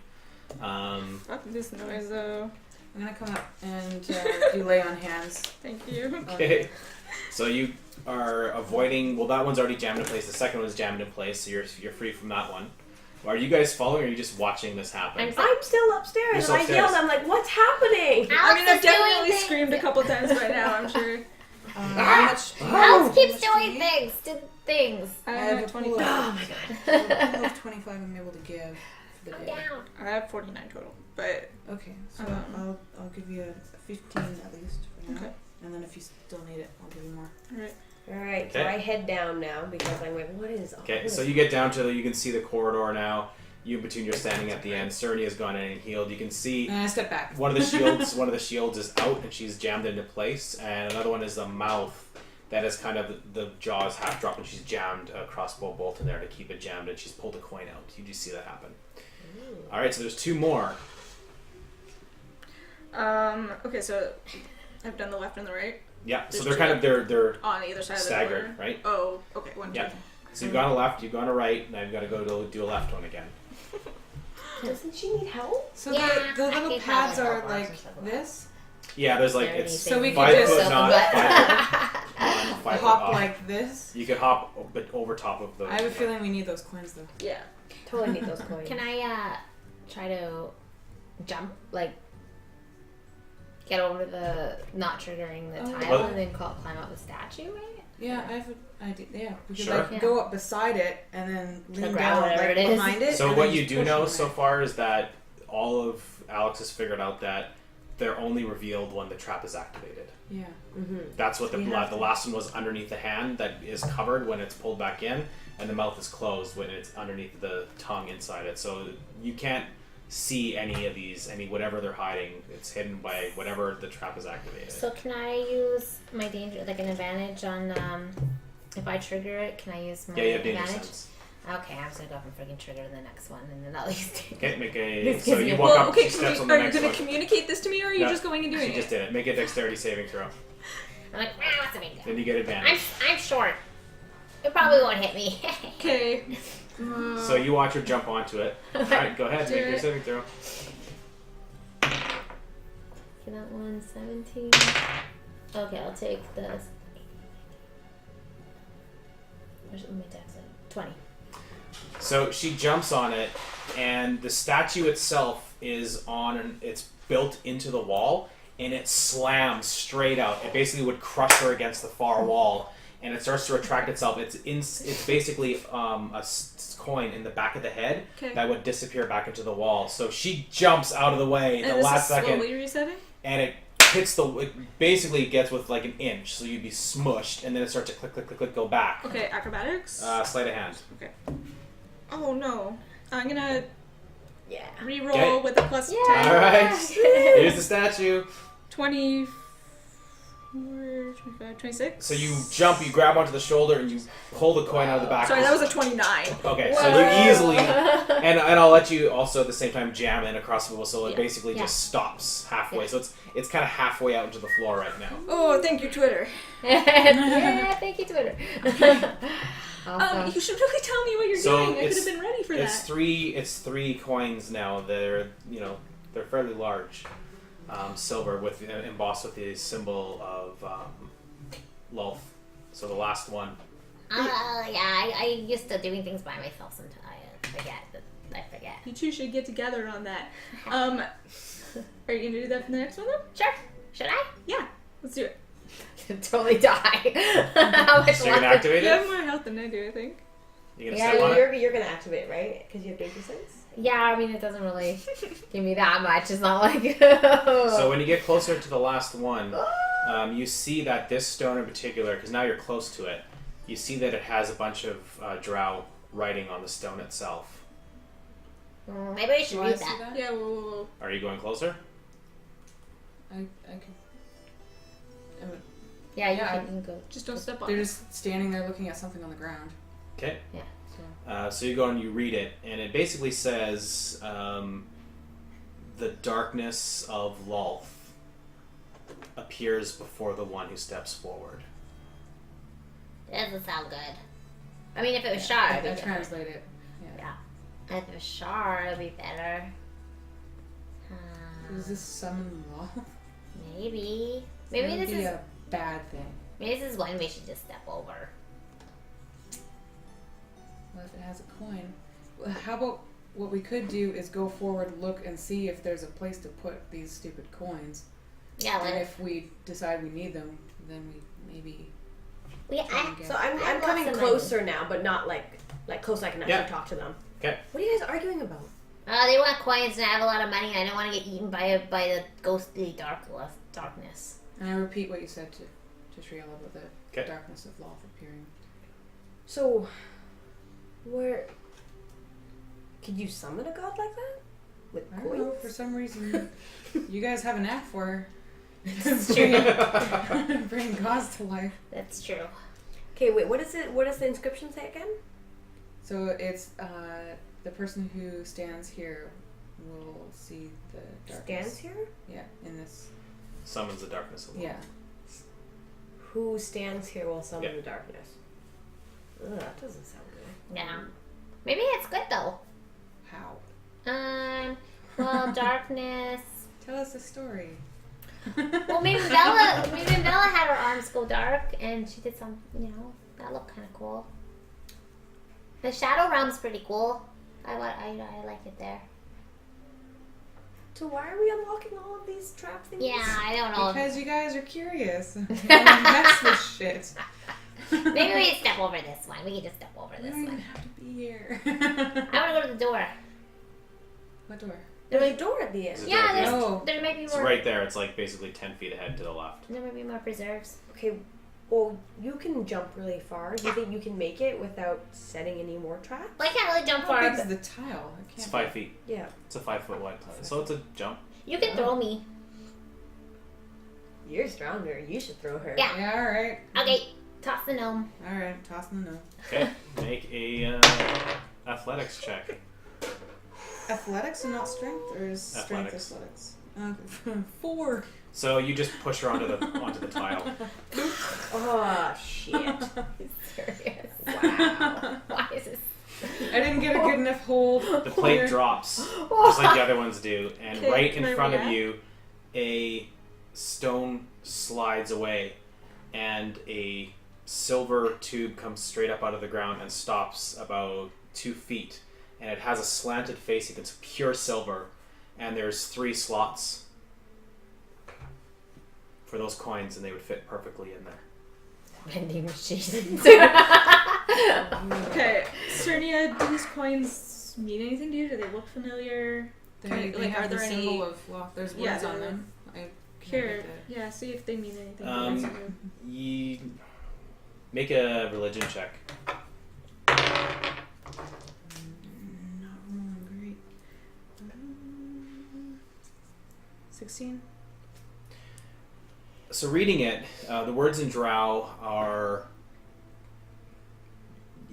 Fuck this noise though.
I'm gonna come up and do lay on hands.
Thank you.
Okay. So you are avoiding. Well, that one's already jammed in place. The second one is jammed in place, so you're free from that one. Are you guys following, or are you just watching this happen?
I'm
I'm still upstairs,
You're still
and I yelled.
upstairs.
I'm like, "What's happening?"
I mean, I've
Alex is doing
definitely
things.
screamed a couple times by now, I'm sure.
How much?
Alex keeps
how much
doing
do you
things. Did things.
I
I
have
have
a
a
20.
pool of,
Oh my
I have a pool of 25 I'm able to give for the
Calm
day.
down.
I have 49 total, but
Okay, so
Um,
I'll give you a 15 at least for now.
Okay.
And then if you still need it, I'll give you more.
alright.
All right, so
Okay.
I head down now because I'm like, "What is?"
Okay, so you get down to you can see the corridor now. You, Between, you're standing at the end. Surnia's gone in and healed. You can see
And I step back.
one of the shields is out and she's jammed into place, and another one is the mouth that is kind of the jaw is half dropped and she's jammed a crossbow bolt in there to keep it jammed, and she's pulled a coin out. You just see that happen. All right, so there's 2 more.
Okay, so I've done the left and the right
Yeah, so
There's
they're kind of they're
on either side of the
staggered,
door.
right?
Oh, okay, 1, 2.
Yeah. So you've gone a left, you've gone a right, now you've got to go to do a left one again.
Doesn't she need help?
So
Yeah,
the
I
little
gave
pads
Alex
are
help
like
or something.
this.
Yeah, there's like
There
it's
So we could
5
just-
foot not 5 foot on, 5 foot
Hop
off.
like this.
You could hop over top of those.
I have a feeling we need those coins though.
Yeah.
Totally need those coins.
Can I try to jump, like, get over the, not triggering the
Oh,
tile
yeah.
and then climb up the statue, right?
Yeah, I have an idea. Yeah, we could
Sure.
like go up beside it and then lean
grab
down
whatever
like
it is.
behind it.
So
and
what
then
you
just
do
push
know
on
so
it.
far is that all of Alex has figured out that they're only revealed when the trap is activated.
Yeah.
Mm-hmm.
That's what the
We have
the
to-
last one was underneath the hand that is covered when it's pulled back in, and the mouth is closed when it's underneath the tongue inside it. So you can't see any of these, whatever they're hiding. It's hidden by whatever the trap is activated.
So can I use my danger, like an advantage on, if I trigger it, can I use my
yeah, you have danger
advantage?
sense.
Okay, I'm just gonna go up and freaking trigger the next one, and then at least.
Okay, make a.
This
So
gives
you
me-
walk
Well,
up.
okay,
She steps on the
are you
next
going
one.
to communicate this to me, or are you
No,
just going and doing
She
it?
just did it. Make a dexterity saving throw.
I'm like, what's the big deal?
Then you get advantage.
I'm short. It probably won't hit me.
Okay.
So you watch her jump onto it. Alright, go ahead,
Do
make your
it.
saving throw.
Okay, that one, 17. Okay, I'll take the. Where's my dex? 20.
So she jumps on it, and the statue itself is it's built into the wall, and it slams straight out. It basically would crush her against the far wall, and it starts to retract itself. It's basically a coin in the back of the head
Okay.
that would disappear back into the wall. So she jumps out of the way
And
the
this
last
is
second,
slowly resetting?
and it hits it basically gets with like an inch, so you'd be smushed, and then it starts to click, click, click, click, go back.
Okay, acrobatics?
Sleight of hand.
Oh no. I'm gonna
Yeah.
re-roll
Okay.
with a plus
Yeah.
10.
All right. Here's the statue.
29. 24, 25, 26.
So you jump, you grab onto the shoulder, and you pull the coin out of the back.
Sorry, that was a 29.
Okay, so you easily, and I'll let you also at the same time jam in across the wheel, so it basically just stops halfway. So it's kind of halfway out into the floor right now.
Oh, thank you, Twitter.
Yeah, thank you, Twitter. Awesome.
You should really tell me what you're doing. I could have been ready for that.
It's three coins now. They're fairly large, silver with embossed with the symbol of Lolth. So the last one.
I used to doing things by myself sometimes. I forget.
You two should get together on that. Are you gonna do that for the next one then?
Sure. Should I?
Yeah, let's do it.
Totally die. How much
So you're gonna
left?
activate
You
it?
have more health than I do, I think.
You gonna step on it?
You're gonna activate, right? Because you have danger sense.
Yeah, I mean it doesn't really give me that much. It's not like.
So when you get closer to the last one, you see that this stone in particular, because now you're close to it, you see that it has a bunch of Drow writing on the stone itself.
Maybe we should
Do I
read
see
that.
that?
Yeah, whoa.
Are you going closer?
I could.
Yeah, you
Yeah,
can go.
Just don't step on
They're
it.
just standing there looking at something on the ground.
Okay.
Yeah.
So you go and you read it, and it basically says, the darkness of Lolth appears before the one who steps forward.
That doesn't sound good. I mean, if it was Shar, it'd be
I
different.
translate it.
Yeah. If it was Shar, it'd be better.
Does this summon law?
Maybe.
That
Maybe
would
this
be
is.
a bad thing.
Maybe this is one we should just step over.
Well, if it has a coin. How about what we could do is go forward, look, and see if there's a place to put these stupid coins.
Yeah,
And
let
if we decide we need them, then we maybe.
So I'm coming closer now, but not like close. I can actually talk to them.
Okay.
What are you guys arguing about?
They want coins and I have a lot of money. I don't want to get eaten by the ghostly darkness.
And I repeat what you said to Shriela about the darkness of Lolth appearing.
So, where could you summon a god like that with
I don't know,
coins?
for some reason, you guys have a knack for
It's true.
bringing gods to life.
That's true.
Okay, wait. What is it? What does the inscription say again?
So it's the person who stands here will see the darkness.
Stands here?
Yeah, in this.
Summons the darkness of Lolth.
Yeah.
Who stands here will summon
Yeah.
the darkness? Ugh, that doesn't sound good.
Yeah. Maybe it's good though.
How?
Well, darkness.
Tell us a story.
Well, maybe Bella had her arms go dark, and she did some. That looked kind of cool. The Shadow Realm's pretty cool. I like it there.
So why are we unlocking all of these trap things?
Yeah, I don't know.
Because you guys are curious. You wanna mess with shit.
Maybe we can step over this one. We can just step over
You
this
don't even
one.
have to be here.
I want to go to the door.
What door?
There's a door at the end.
There's a
Yeah,
door.
there's,
Oh.
there might be
It's
more.
right there. It's like basically 10 feet ahead to the left.
There might be more preserves.
Okay, well, you can jump really far. Do you think you can make it without setting any more traps?
Well, I can't really jump
How
far.
big is
But
the tile? It
It's
can't
5 feet.
Yeah.
It's a 5 foot wide tile. So it's a jump.
you can throw me.
You're stronger. You should throw her.
Yeah.
Yeah, alright.
Okay, toss the gnome.
Alright, tossing the no.
Okay. Make a athletics check.
Athletics and not strength? Or is strength
Athletics.
athletics? 4.
So you just push her onto the tile.
Oh, shit.
Serious.
Wow.
Why is this?
I didn't get a good enough hold.
The plate drops, just like the other ones do, and
Okay,
right
can
in
I
front of
react?
you, a stone slides away, and a silver tube comes straight up out of the ground and stops about 2 feet. And it has a slanted facing. It's pure silver, and there's 3 slots for those coins, and they would fit perfectly in there.
Vending machines.
Okay, Surnia, do these coins mean anything to you? Do they look familiar?
They
Like,
have
are there
the
any-
symbol of law. There's words
Yeah,
on
they're-
them. I
Here,
can't get
yeah, see if they mean anything.
You make a religion check.
Not rolling great. 16.
So reading it, the words in Drow are.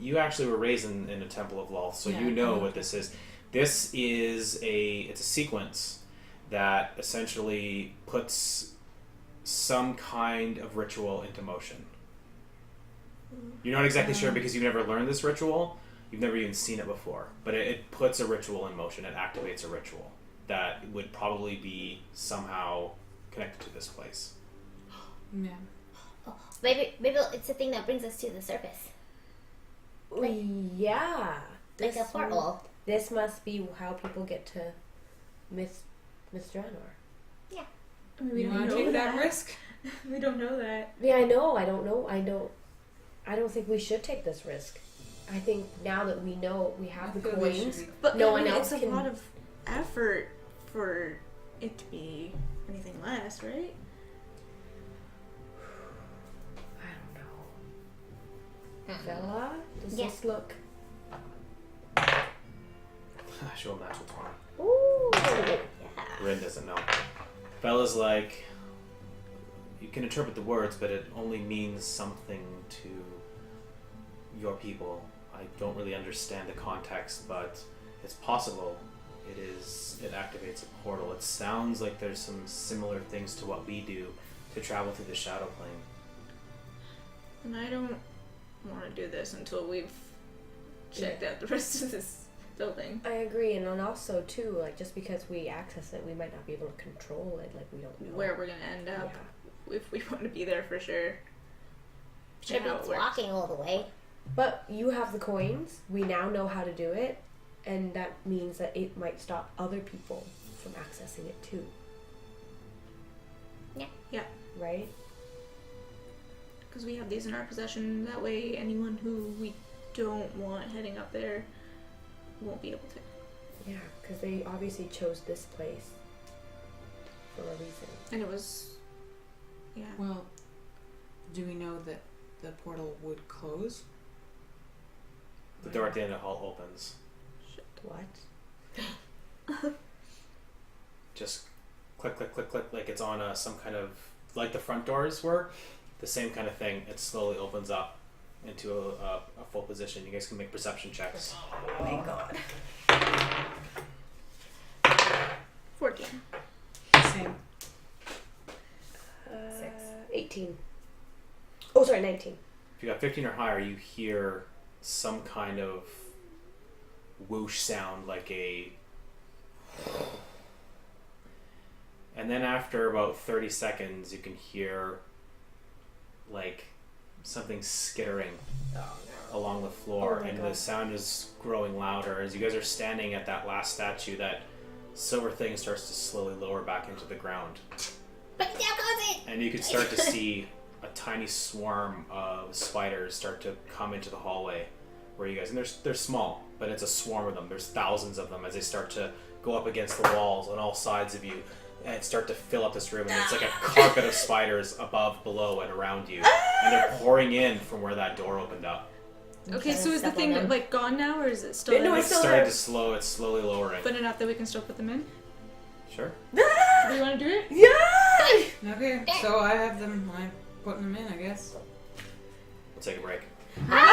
You actually were raised in a Temple of Lolth, so
Yeah,
you know
okay.
what this is. This is it's a sequence that essentially puts some kind of ritual into motion. You're not exactly sure because you've never learned this ritual. You've never even seen it before. But it puts a ritual in motion. It activates a ritual that would probably be somehow connected to this place.
Yeah.
Oh, maybe it's the thing that brings us to the surface.
Yeah.
Like a portal.
This must be how people get to Miss Dranor.
Yeah.
I mean, we
You
don't
want to
know
take
that.
that risk?
We don't know that.
Yeah, I know. I don't think we should take this risk. I think now that we know we have
I
the
feel we should
coins,
be-
But
no
I
one
mean,
else
it's
can.
a lot of effort for it to be anything less, right?
I don't know. Bella, does
Yeah.
this look?
Show him natural 20.
Ooh.
Yeah.
Rin doesn't know. Bella's like, you can interpret the words, but it only means something to your people. I don't really understand the context, but it's possible. It activates a portal. It sounds like there's some similar things to what we do to travel through the shadow plane.
And I don't want to do this until we've checked out the rest of this building.
I agree, and then also too, like just because we access it, we might not be able to control it. Like we don't know
Where we're gonna end up if we want to be there for sure.
Should
And how
be
it works.
walking all the way.
But you have the coins. We now know how to do it, and that means that it might stop other people from accessing it too.
Yeah.
Yeah.
Right?
Because we have these in our possession. That way, anyone who we don't want heading up there won't be able to.
Yeah, because they obviously chose this place for a reason.
And it was, yeah.
Well, do we know that the portal would close?
The door at the end of the hall opens.
What?
Just click, click, click, click, like it's on some kind of, like the front doors were, the same kind of thing. It slowly opens up into a full position. You guys can make perception checks.
Oh my god.
14.
Same.
18. Oh, sorry, 19.
If you got 15 or higher, you hear some kind of whoosh sound, like a... And then after about 30 seconds, you can hear like something skittering along the floor,
Oh my
and
God.
the sound is growing louder as you guys are standing at that last statue. That silver thing starts to slowly lower back into the ground,
But now goes it!
and you can start to see a tiny swarm of spiders start to come into the hallway where you guys, and they're small, but it's a swarm of them. There's thousands of them as they start to go up against the walls on all sides of you and start to fill up this room, and it's like a carpet of spiders above, below, and around you, and they're pouring in from where that door opened up.
Okay, so is the
Step on
thing
them.
like gone now, or is it still
No,
there?
it's
It's
still
starting
there.
to slow. It's slowly lowering.
But enough that we can still put them in?
Sure.
Do you want to do it?
Yeah!
Okay, so I have them. I'm putting them in, I guess.
We'll take a break.
Ah!